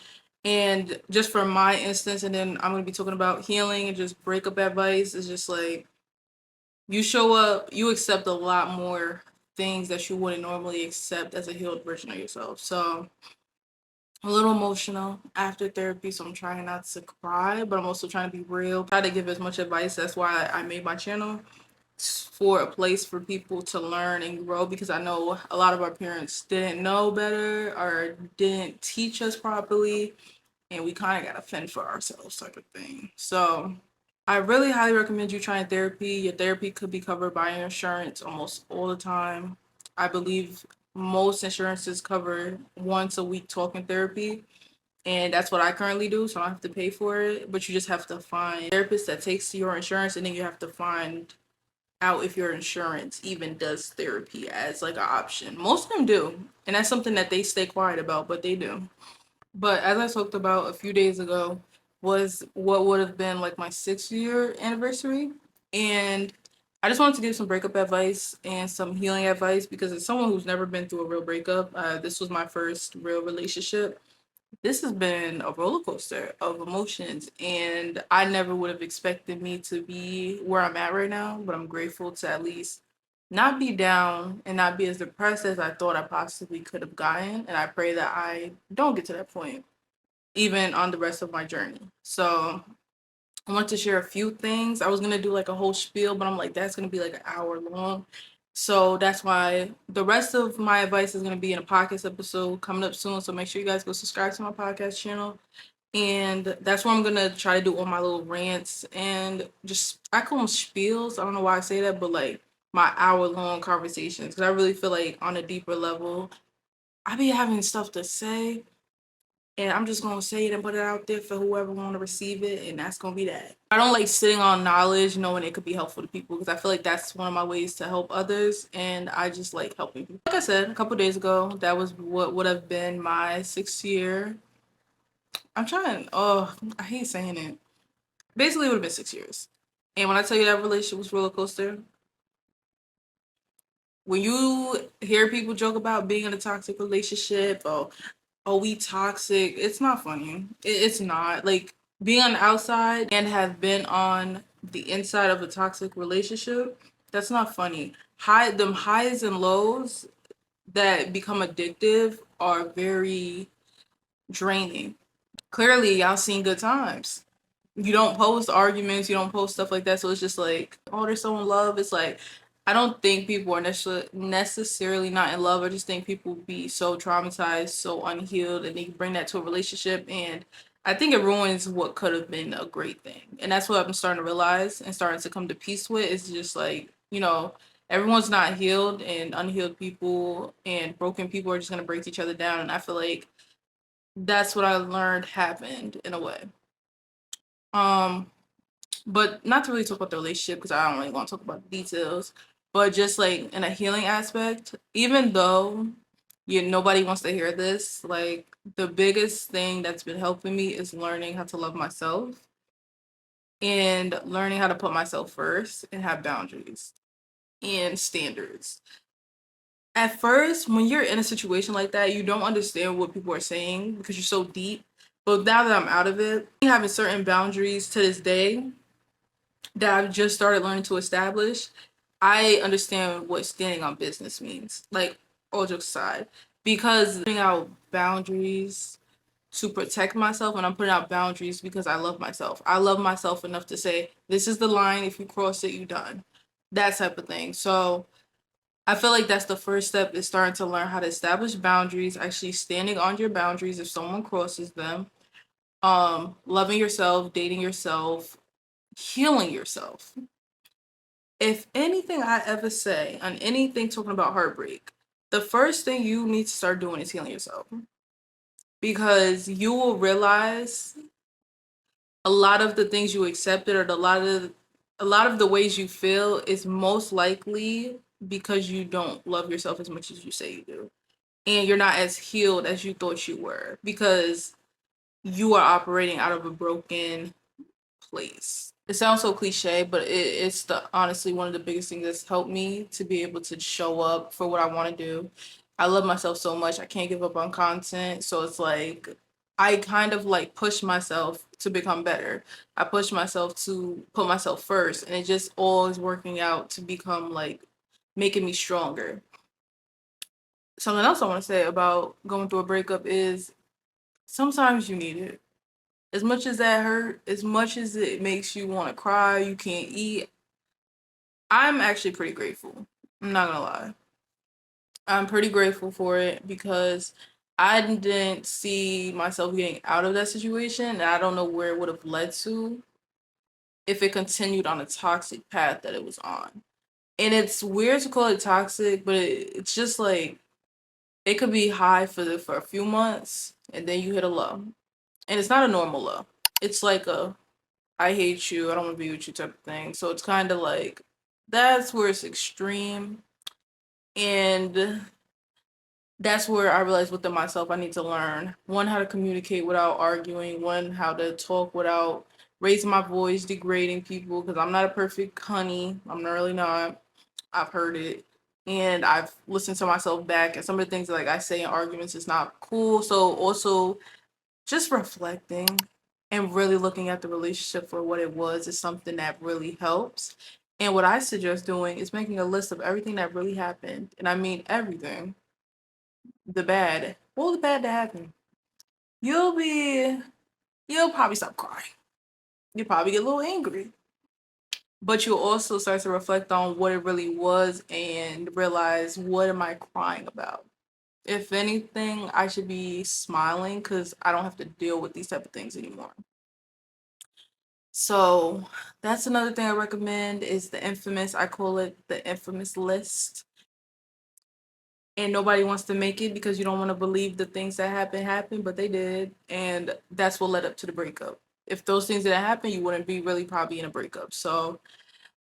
Speaker 1: And just for my instance, and then I'm going to be talking about healing and just breakup advice, is just like, you show up, you accept a lot more things that you wouldn't normally accept as a healed version of yourself. So I'm a little emotional after therapy, so I'm trying not to cry, but I'm also trying to be real, try to give as much advice. That's why I made my channel, for a place for people to learn and grow, because I know a lot of our parents didn't know better or didn't teach us properly, and we kind of got to fend for ourselves type of thing. So I really highly recommend you trying therapy. Your therapy could be covered by your insurance almost all the time. I believe most insurances cover once a week talking therapy. And that's what I currently do, so I don't have to pay for it. But you just have to find a therapist that takes your insurance, and then you have to find out if your insurance even does therapy as like an option. Most of them do, and that's something that they stay quiet about, but they do. But as I talked about a few days ago, was what would have been like my 6-year anniversary. And I just wanted to give some breakup advice and some healing advice because as someone who's never been through a real breakup, this was my first real relationship. This has been a roller coaster of emotions, and I never would have expected me to be where I'm at right now, but I'm grateful to at least not be down and not be as depressed as I thought I possibly could have gotten. And I pray that I don't get to that point, even on the rest of my journey. So I want to share a few things. I was gonna do like a whole spiel, but I'm like, that's gonna be like an hour long. So that's why the rest of my advice is gonna be in a podcast episode coming up soon. So make sure you guys go subscribe to my podcast channel. And that's where I'm gonna try to do all my little rants and just I call them spiels. I don't know why I say that, but like my hour-long conversations. Because I really feel like on a deeper level, I be having stuff to say, and I'm just gonna say it and put it out there for whoever want to receive it, and that's gonna be that. I don't like sitting on knowledge knowing it could be helpful to people because I feel like that's one of my ways to help others, and I just like helping people. Like I said a couple days ago, that was what would have been my 6th year. I hate saying it. Basically, it would have been 6 years. And when I tell you that relationship was roller coaster, when you hear people joke about being in a toxic relationship, or oh, we toxic, it's not funny. It's not. Like, being on the outside and have been on the inside of a toxic relationship, that's not funny. Them highs and lows that become addictive are very draining. Clearly, y'all seen good times. You don't post arguments, you don't post stuff like that. So it's just like, oh, they're so in love. It's like, I don't think people are necessarily not in love. I just think people be so traumatized, so unhealed, and they bring that to a relationship. And I think it ruins what could have been a great thing. And that's what I'm starting to realize and starting to come to peace with. It's just like, everyone's not healed, and unhealed people and broken people are just going to break each other down. And I feel like that's what I learned happened in a way. But not to really talk about the relationship because I don't really want to talk about the details, but just like in a healing aspect, even though nobody wants to hear this, like the biggest thing that's been helping me is learning how to love myself and learning how to put myself first and have boundaries and standards. At first, when you're in a situation like that, you don't understand what people are saying because you're so deep. But now that I'm out of it, having certain boundaries to this day that I've just started learning to establish, I understand what standing on business means. Like, all jokes aside, because putting out boundaries to protect myself, and I'm putting out boundaries because I love myself. I love myself enough to say, this is the line. If you cross it, you're done. That type of thing. So I feel like that's the first step, is starting to learn how to establish boundaries, actually standing on your boundaries if someone crosses them, loving yourself, dating yourself, healing yourself. If anything I ever say on anything talking about heartbreak, the first thing you need to start doing is healing yourself. Because you will realize a lot of the things you accepted, or a lot of the ways you feel, is most likely because you don't love yourself as much as you say you do. And you're not as healed as you thought you were because you are operating out of a broken place. It sounds so cliche, but it's honestly one of the biggest things that's helped me to be able to show up for what I want to do. I love myself so much. I can't give up on content. So it's like, I kind of like push myself to become better. I push myself to put myself first, and it just all is working out to become like making me stronger. Something else I want to say about going through a breakup is sometimes you need it. As much as that hurt, as much as it makes you want to cry, you can't eat, I'm actually pretty grateful. I'm not gonna lie. I'm pretty grateful for it because I didn't see myself getting out of that situation, and I don't know where it would have led to if it continued on a toxic path that it was on. And it's weird to call it toxic, but it's just like it could be high for a few months and then you hit a low. And it's not a normal low. It's like a I hate you, I don't want to be with you type of thing. So it's kind of like that's where it's extreme. And that's where I realized within myself I need to learn one, how to communicate without arguing, one, how to talk without raising my voice, degrading people, because I'm not a perfect honey. I'm really not. I've heard it. And I've listened to myself back, and some of the things that, like, I say in arguments is not cool. So also just reflecting and really looking at the relationship for what it was is something that really helps. And what I suggest doing is making a list of everything that really happened. And I mean everything. The bad. Well, the bad that happened. You'll be you'll probably stop crying. You'll probably get a little angry. But you'll also start to reflect on what it really was and realize, what am I crying about? If anything, I should be smiling because I don't have to deal with these type of things anymore. So that's another thing I recommend is I call it the infamous list. And nobody wants to make it because you don't want to believe the things that happened, but they did. And that's what led up to the breakup. If those things didn't happen, you wouldn't be really probably in a breakup. So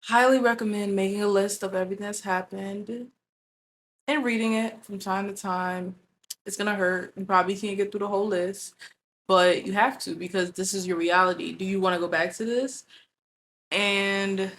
Speaker 1: highly recommend making a list of everything that's happened and reading it from time to time. It's gonna hurt. You probably can't get through the whole list, but you have to because this is your reality. Do you want to go back to this? And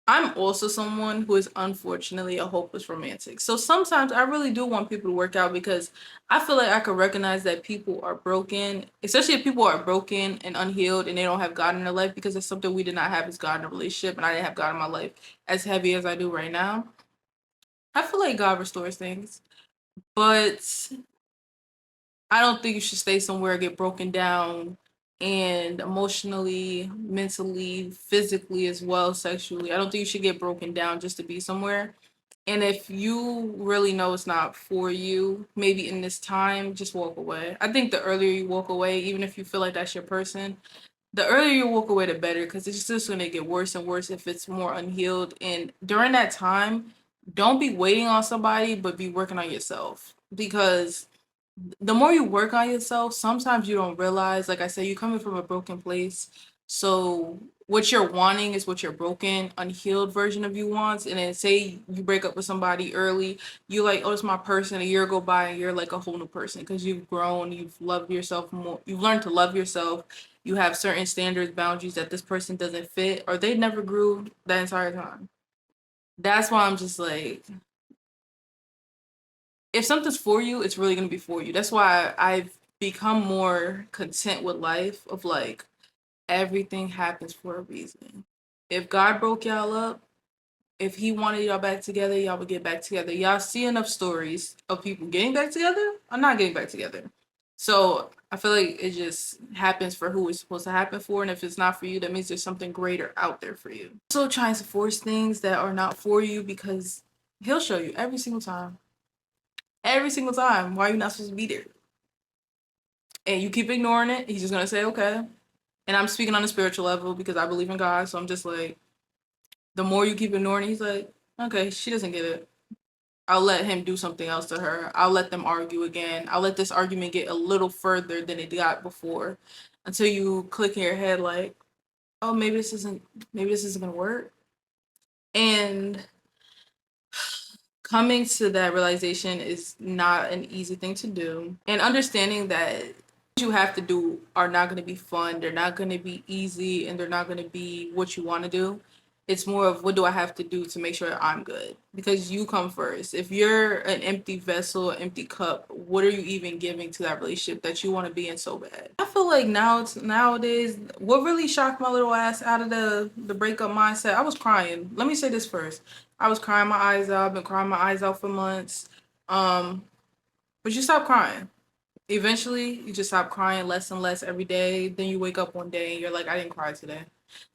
Speaker 1: I'm also someone who is unfortunately a hopeless romantic. So sometimes I really do want people to work out because I feel like I could recognize that people are broken, especially if people are broken and unhealed and they don't have God in their life, because it's something we did not have as God in a relationship, and I didn't have God in my life as heavy as I do right now. I feel like God restores things, but I don't think you should stay somewhere, get broken down and emotionally, mentally, physically as well, sexually. I don't think you should get broken down just to be somewhere. And if you really know it's not for you, maybe in this time, just walk away. I think the earlier you walk away, even if you feel like that's your person, the earlier you walk away, the better, because it's just going to get worse and worse if it's more unhealed. And during that time, don't be waiting on somebody, but be working on yourself. Because the more you work on yourself, sometimes you don't realize, like I said, you're coming from a broken place. So what you're wanting is what your broken, unhealed version of you wants. And then say you break up with somebody early, you like, oh, it's my person. A year go by and you're like a whole new person because you've grown, you've loved yourself more, you've learned to love yourself. You have certain standards, boundaries that this person doesn't fit, or they never grew that entire time. That's why I'm just like, if something's for you, it's really gonna be for you. That's why I've become more content with life of like everything happens for a reason. If God broke y'all up, if he wanted y'all back together, y'all would get back together. Y'all see enough stories of people getting back together or not getting back together. So I feel like it just happens for who it's supposed to happen for. And if it's not for you, that means there's something greater out there for you. So trying to force things that are not for you, because he'll show you every single time. Every single time. Why are you not supposed to be there? And you keep ignoring it, he's just gonna say, okay. And I'm speaking on a spiritual level because I believe in God. So I'm just like, the more you keep ignoring it, he's like, okay, she doesn't get it. I'll let him do something else to her. I'll let them argue again. I'll let this argument get a little further than it got before, until you click in your head like, oh, maybe this isn't gonna work. And coming to that realization is not an easy thing to do. And understanding that you have to do are not going to be fun, they're not going to be easy, and they're not going to be what you want to do. It's more of, what do I have to do to make sure I'm good? Because you come first. If you're an empty vessel, an empty cup, what are you even giving to that relationship that you want to be in so bad? I feel like nowadays, what really shocked my little ass out of the breakup mindset, I was crying. Let me say this first. I was crying my eyes out. I've been crying my eyes out for months. But you stop crying. Eventually, you just stop crying less and less every day. Then you wake up one day and you're like, I didn't cry today.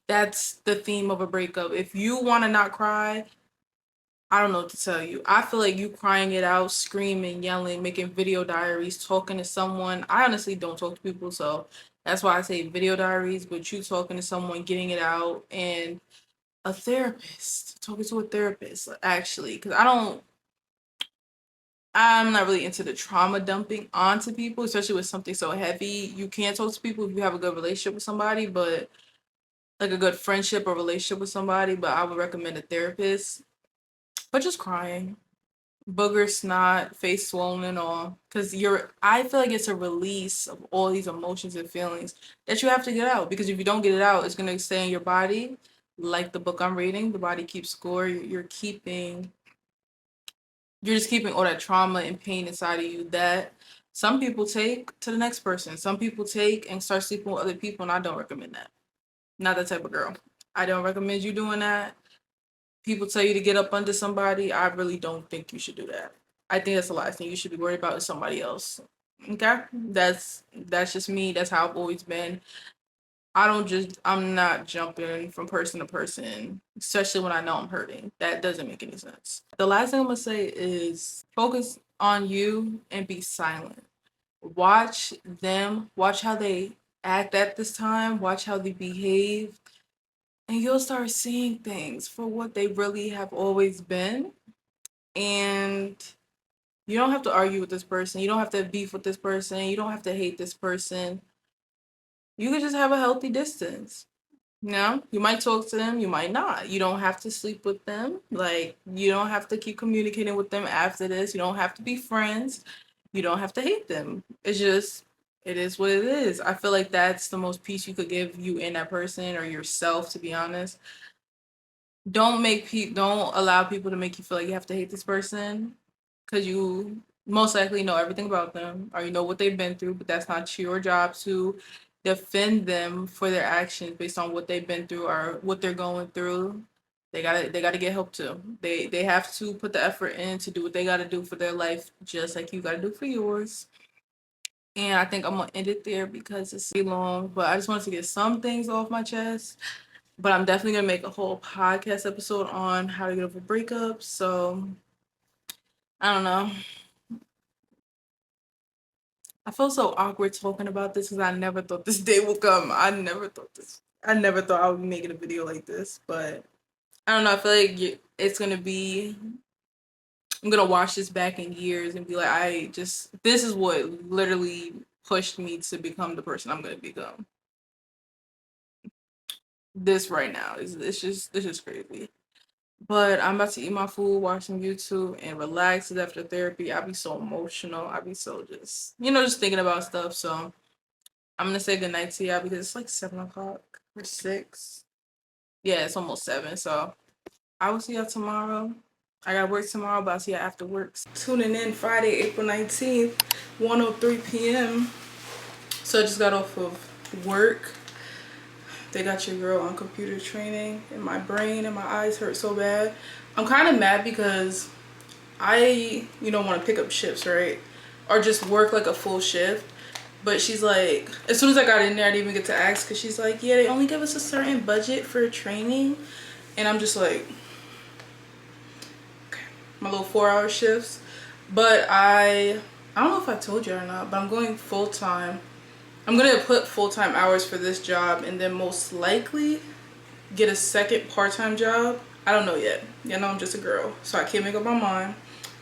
Speaker 1: That's the theme of a breakup. If you want to not cry, I don't know what to tell you. I feel like you crying it out, screaming, yelling, making video diaries, talking to someone. I honestly don't talk to people, so that's why I say video diaries, but you talking to someone, getting it out, and a therapist, talking to a therapist, actually, because I'm not really into the trauma dumping onto people, especially with something so heavy. You can talk to people if you have a good relationship with somebody, but like a good friendship or relationship with somebody, but I would recommend a therapist. But just crying, booger, snot, face swollen and all, because I feel like it's a release of all these emotions and feelings that you have to get out, because if you don't get it out, it's going to stay in your body. Like the book I'm reading, The Body Keeps Score. You're just keeping all that trauma and pain inside of you that some people take to the next person. Some people take and start sleeping with other people, and I don't recommend that. Not that type of girl. I don't recommend you doing that. People tell you to get up under somebody. I really don't think you should do that. I think that's the last thing you should be worried about is somebody else. Okay? That's just me. That's how I've always been. I'm not jumping from person to person, especially when I know I'm hurting. That doesn't make any sense. The last thing I'm gonna say is focus on you and be silent. Watch them, watch how they act at this time, watch how they behave, and you'll start seeing things for what they really have always been. And you don't have to argue with this person, you don't have to beef with this person, you don't have to hate this person. You could just have a healthy distance. You might talk to them, you might not. You don't have to sleep with them. Like, you don't have to keep communicating with them after this. You don't have to be friends. You don't have to hate them. It's just, it is what it is. I feel like that's the most peace you could give you and that person or yourself, to be honest. Don't allow people to make you feel like you have to hate this person, because you most likely know everything about them or you know what they've been through, but that's not your job to defend them for their actions based on what they've been through or what they're going through. They gotta get help too. They have to put the effort in to do what they gotta do for their life, just like you gotta do for yours. And I think I'm gonna end it there because it's too long, but I just wanted to get some things off my chest. But I'm definitely gonna make a whole podcast episode on how to get over breakups. So I don't know. I feel so awkward talking about this because I never thought this day would come. I never thought I would be making a video like this. But I don't know. I feel like it's gonna be. I'm gonna watch this back in years and be like, this is what literally pushed me to become the person I'm gonna become. This right now it's just crazy. But I'm about to eat my food, watch some YouTube, and relax. 'Cause after therapy, I be so emotional. I be so just thinking about stuff. So I'm gonna say goodnight to y'all because it's like 7 o'clock or 6. Yeah, it's almost 7. So I will see y'all tomorrow. I got work tomorrow, but I'll see y'all after work. Tuning in Friday, April 19th, 1:03 p.m. So I just got off of work. They got your girl on computer training, and my brain and my eyes hurt so bad. I'm kind of mad because I, want to pick up shifts, right? Or just work like a full shift. But she's like, as soon as I got in there, I didn't even get to ask because she's like, yeah, they only give us a certain budget for training. And I'm just like, okay, my little 4-hour shifts. But I don't know if I told you or not, but I'm going full-time. I'm going to put full-time hours for this job and then most likely get a second part-time job. I don't know yet. I'm just a girl, so I can't make up my mind.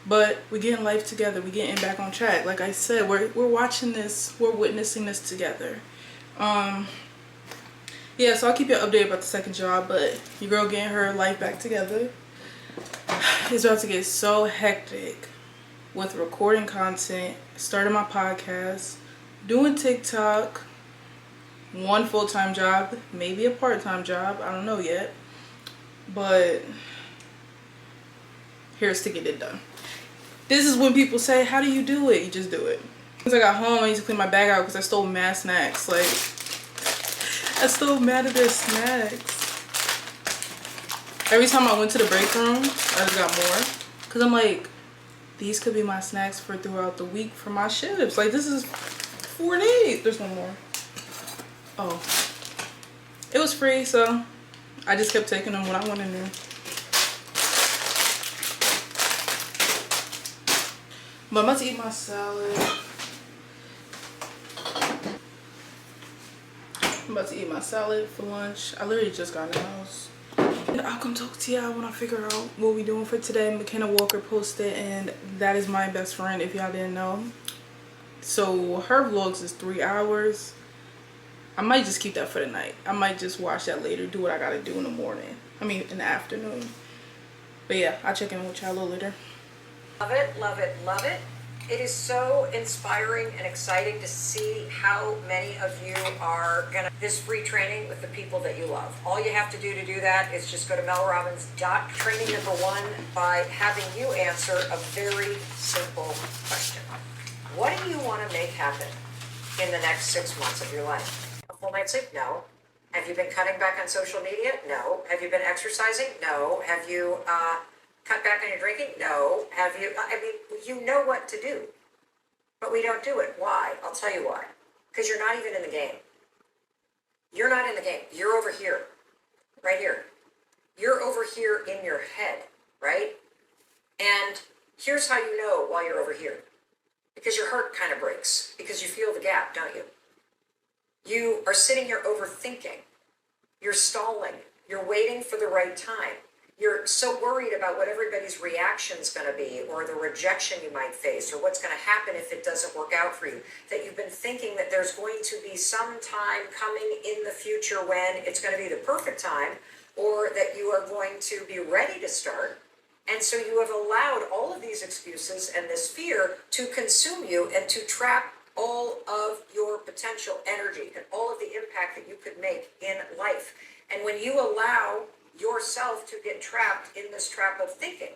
Speaker 1: But we're getting life together. We're getting back on track. Like I said, we're watching this. We're witnessing this together. Yeah, so I'll keep you updated about the second job. But your girl getting her life back together. It's about to get so hectic with recording content, starting my podcast, doing TikTok, one full-time job, maybe a part-time job. I don't know yet. But here's to get it done. This is when people say, how do you do it? You just do it. Once I got home, I used to clean my bag out because I stole mad snacks. Like, I stole mad of their snacks. Every time I went to the break room, I just got more. Because I'm like, these could be my snacks for throughout the week for my shifts. Like, this is 4 days. There's one more. Oh. It was free, so I just kept taking them when I went in there. But I'm about to eat my salad. I'm about to eat my salad for lunch. I literally just got in the house. And I'll come talk to y'all when I figure out what we doing for today. McKenna Walker posted, and that is my best friend, if y'all didn't know. So her vlogs is 3 hours. I might just keep that for the night. I might just watch that later, do what I gotta do in the morning. I mean, in the afternoon. But yeah, I'll check in with y'all a little later.
Speaker 5: Love it, love it, love it. It is so inspiring and exciting to see how many of you are gonna this free training with the people that you love. All you have to do that is just go to melrobbins.training1 by having you answer a very simple question. What do you want to make happen in the next 6 months of your life? A full night's sleep? No. Have you been cutting back on social media? No. Have you been exercising? No. Have you cut back on your drinking? No. Have you, I mean, you know what to do, but we don't do it. Why? I'll tell you why. Because you're not even in the game. You're not in the game. You're over here, right here. You're over here in your head, right? And here's how you know while you're over here. Because your heart kind of breaks, because you feel the gap, don't you? You are sitting here overthinking. You're stalling. You're waiting for the right time. You're so worried about what everybody's reaction is going to be, or the rejection you might face, or what's going to happen if it doesn't work out for you, that you've been thinking that there's going to be some time coming in the future when it's going to be the perfect time, or that you are going to be ready to start. And so you have allowed all of these excuses and this fear to consume you and to trap all of your potential energy and all of the impact that you could make in life. And when you allow yourself to get trapped in this trap of thinking,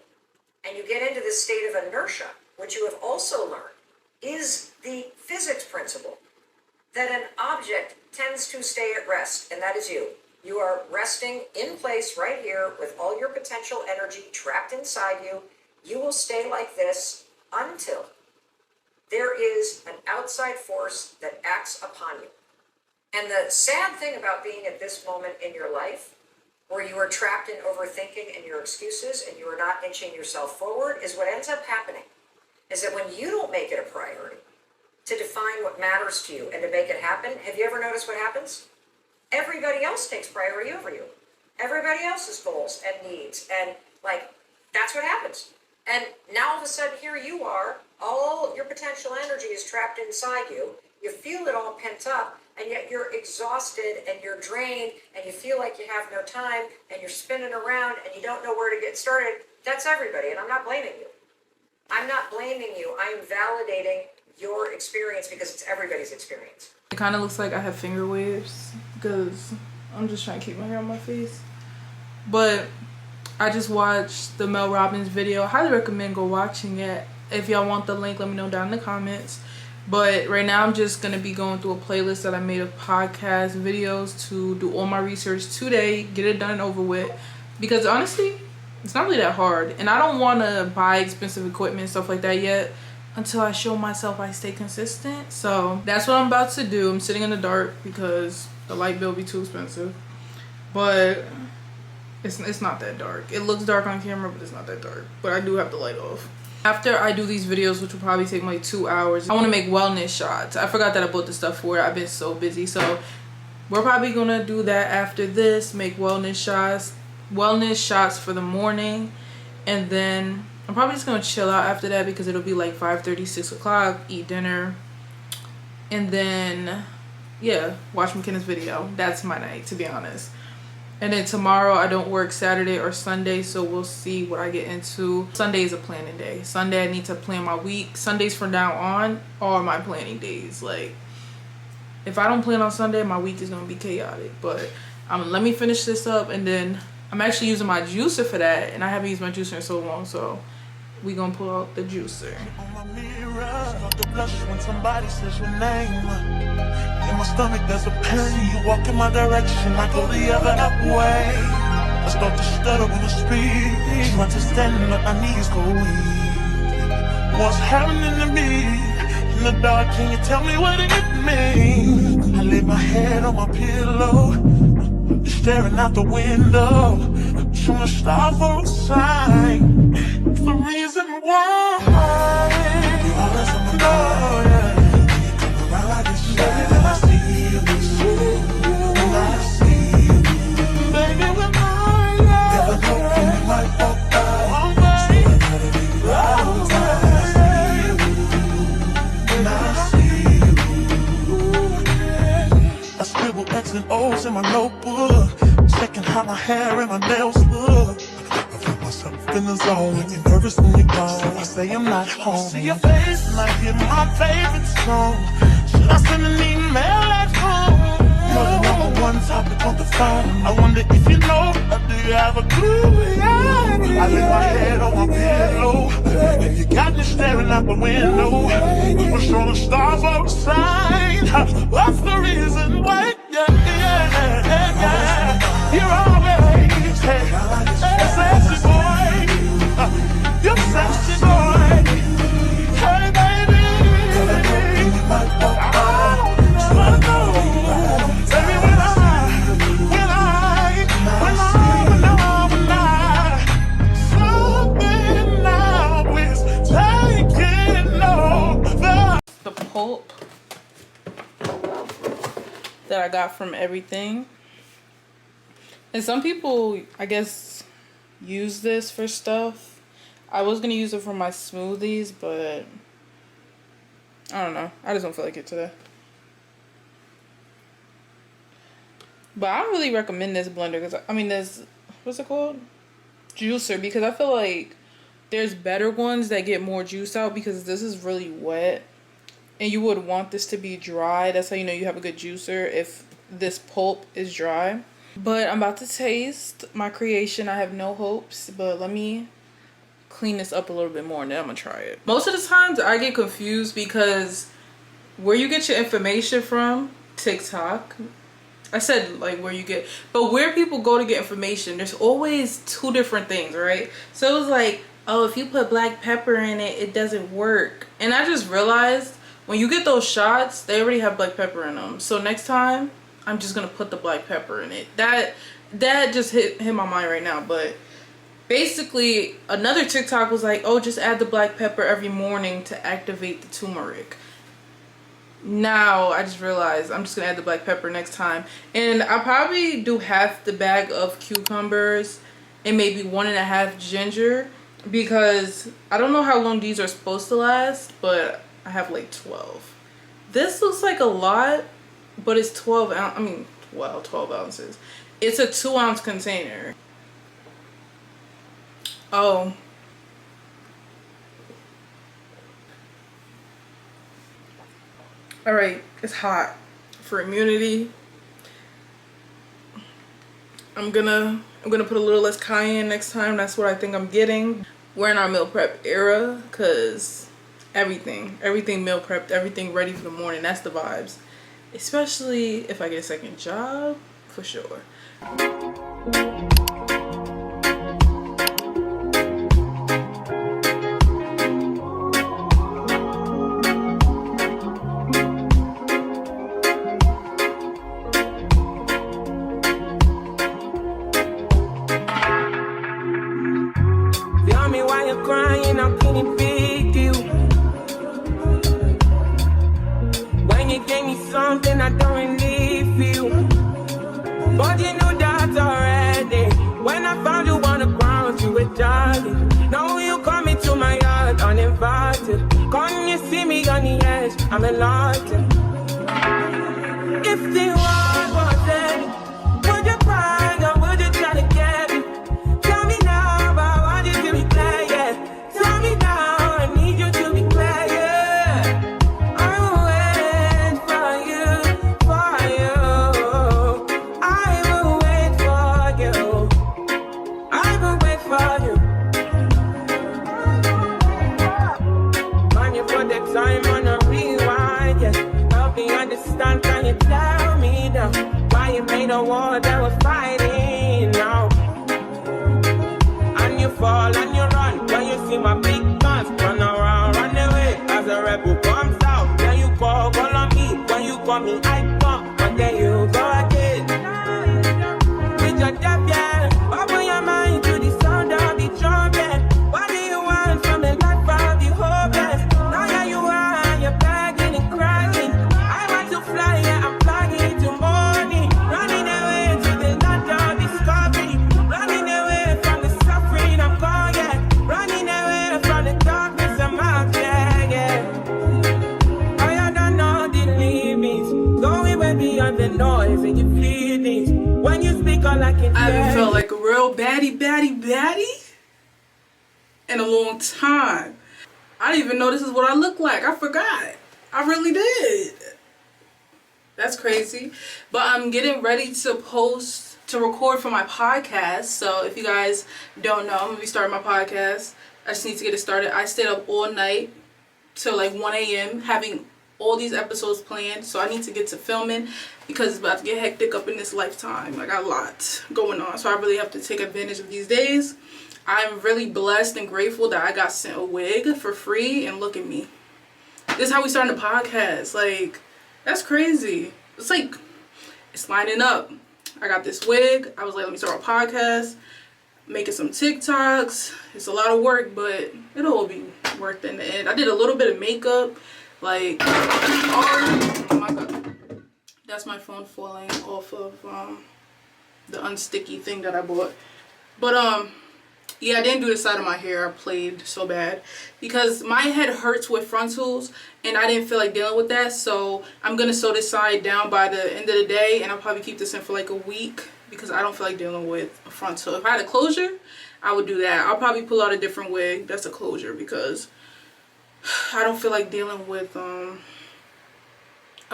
Speaker 5: and you get into this state of inertia, which you have also learned is the physics principle that an object tends to stay at rest, and that is you. You are resting in place right here with all your potential energy trapped inside you. You will stay like this until there is an outside force that acts upon you. And the sad thing about being at this moment in your life, where you are trapped in overthinking and your excuses and you are not inching yourself forward, is what ends up happening is that when you don't make it a priority to define what matters to you and to make it happen, have you ever noticed what happens? Everybody else takes priority over you. Everybody else's goals and needs, and that's what happens. And now all of a sudden here you are, all your potential energy is trapped inside you. You feel it all pent up, and yet you're exhausted and you're drained and you feel like you have no time and you're spinning around and you don't know where to get started. That's everybody, and I'm not blaming you. I'm not blaming you. I am validating your experience because it's everybody's experience.
Speaker 1: It kind of looks like I have finger waves because I'm just trying to keep my hair on my face. But I just watched the Mel Robbins video. I highly recommend go watching it. If y'all want the link, let me know down in the comments. But right now I'm just going to be going through a playlist that I made of podcast videos to do all my research today, get it done and over with. Because honestly, it's not really that hard. And I don't want to buy expensive equipment and stuff like that yet until I show myself I stay consistent. So that's what I'm about to do. I'm sitting in the dark because the light bill be too expensive. But it's not that dark. It looks dark on camera, but it's not that dark. But I do have the light off. After I do these videos, which will probably take like 2 hours, I want to make wellness shots. I forgot that I bought the stuff for it. I've been so busy. So we're probably going to do that after this. Make wellness shots for the morning. And then I'm probably just going to chill out after that because it'll be like 5:30, 6 o'clock. Eat dinner. And then, yeah, watch McKenna's video. That's my night, to be honest. And then tomorrow I don't work Saturday or Sunday, so we'll see what I get into. Sunday is a planning day. Sunday I need to plan my week. Sundays from now on are my planning days. Like, if I don't plan on Sunday, my week is gonna be chaotic. But let me finish this up, and then I'm actually using my juicer for that, and I haven't used my juicer in so long, so we gonna pull out the juicer.
Speaker 2: On my mirror, start to blush when somebody says your name. In my stomach there's a pain. You walk in my direction, I go the other way. I start to stutter when I speak. Trying to stand up, my knees go weak. What's happening to me? In the dark, can you tell me what it means? I lay my head on my pillow, staring out the window, trying to stop for a sign. It's the reason why you always on my mind. You come around like this, baby, when I see you, and I see you, baby, when I my notebook, checking how my hair and my nails look. I feel myself in the zone when you're nervous when you're gone. I say I'm not home. See your face and I hear my favorite song. Should I send an email at home? You're the number one topic on the phone. I wonder if you know, or do you have a clue? Yeah. I lay my head on my pillow, and you got me staring out the window. We were sure the stars outside. What's the reason why? Yeah. You're always sexy boy. You're sexy boy. Hey baby.
Speaker 1: The pulp that I got from everything. And some people, I guess, use this for stuff. I was gonna use it for my smoothies, but I don't know. I just don't feel like it today. But I don't really recommend this blender because I mean, this, what's it called? Juicer, because I feel like there's better ones that get more juice out, because this is really wet and you would want this to be dry. That's how you know you have a good juicer, if this pulp is dry. But I'm about to taste my creation. I have no hopes, but let me clean this up a little bit more and then I'm gonna try it. Most of the times I get confused because where you get your information from, TikTok. I said like where you get, but where people go to get information, there's always two different things, right? So it was like, oh, if you put black pepper in it, it doesn't work. And I just realized when you get those shots, they already have black pepper in them. So next time, I'm just gonna put the black pepper in it. That just hit my mind right now. But basically, another TikTok was like, oh, just add the black pepper every morning to activate the turmeric. Now I just realized I'm just gonna add the black pepper next time, and I probably do half the bag of cucumbers and maybe 1.5 ginger, because I don't know how long these are supposed to last, but I have like 12. This looks like a lot, but it's 12 ounces. It's a 2-ounce container. Oh. Alright, it's hot. For immunity, I'm gonna put a little less cayenne next time. That's what I think I'm getting. We're in our meal prep era, cause everything meal prepped, everything ready for the morning. That's the vibes. Especially if I get a second job, for sure.
Speaker 4: Tell me why you're crying, how can it be you? When you gave me something I don't really feel, but you knew that already. When I found you on the ground, you were jogging. Now you come into my yard uninvited. Come you see me on the edge, I'm enlightened. If the world was ending, would you cry or would you try to get me? Tell me now, but I want you to be clear, yeah. Tell me now, I need you to be clear, yeah. I will wait for you, for you. I will wait for you. I will wait for you. Man, you put the time on a rewind, yeah. Help me understand, can you tell me now why you made a war that was fighting now? And you fall and you run when you see my big guns. Run around, run away as a rebel comes out. Then you call on me, when you call me I come, but then you go again. With your death, yeah, open your mind to the sound of the trumpet. What do you want from the life of the hopeless? Now that you are, you're begging and crying. I want to fly, yeah, I'm flying to morning. Running away to the land of discovery. Running away from the suffering I'm caught, yeah. Running away from the darkness I'm out, yeah, yeah. I don't know the limits. Go it
Speaker 1: I haven't
Speaker 4: yet.
Speaker 1: felt like a real baddie in a long time. I didn't even know this is what I look like. I forgot. I really did. That's crazy. But I'm getting ready to record for my podcast. So if you guys don't know, I'm going to be starting my podcast. I just need to get it started. I stayed up all night till like 1 a.m. having all these episodes planned. So I need to get to filming because it's about to get hectic up in this lifetime. I got a lot going on. So I really have to take advantage of these days. I'm really blessed and grateful that I got sent a wig for free. And look at me. This is how we started the podcast. Like, that's crazy. It's like, it's lining up. I got this wig. I was like, let me start a podcast. Making some TikToks. It's a lot of work, but it'll all be worth it in the end. I did a little bit of makeup. Like, oh my god. That's my phone falling off of the unsticky thing that I bought. But yeah, I didn't do the side of my hair. I played so bad because my head hurts with frontals and I didn't feel like dealing with that. So I'm gonna sew this side down by the end of the day, and I'll probably keep this in for like a week because I don't feel like dealing with a frontal. If I had a closure, I would do that. I'll probably pull out a different wig that's a closure because I don't feel like dealing with a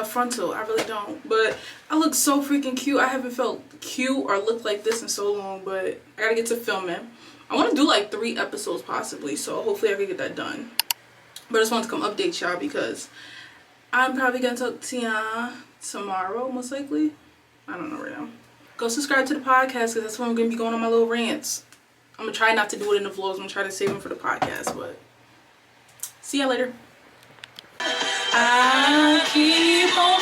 Speaker 1: frontal. I really don't. But I look so freaking cute. I haven't felt cute or looked like this in so long, but I gotta get to filming. I want to do like 3 episodes possibly, so hopefully I can get that done. But I just wanted to come update y'all because I'm probably gonna talk to y'all tomorrow, most likely. I don't know right now. Go subscribe to the podcast because that's when I'm gonna be going on my little rants. I'm gonna try not to do it in the vlogs. I'm gonna try to save them for the podcast, but see y'all later. I keep on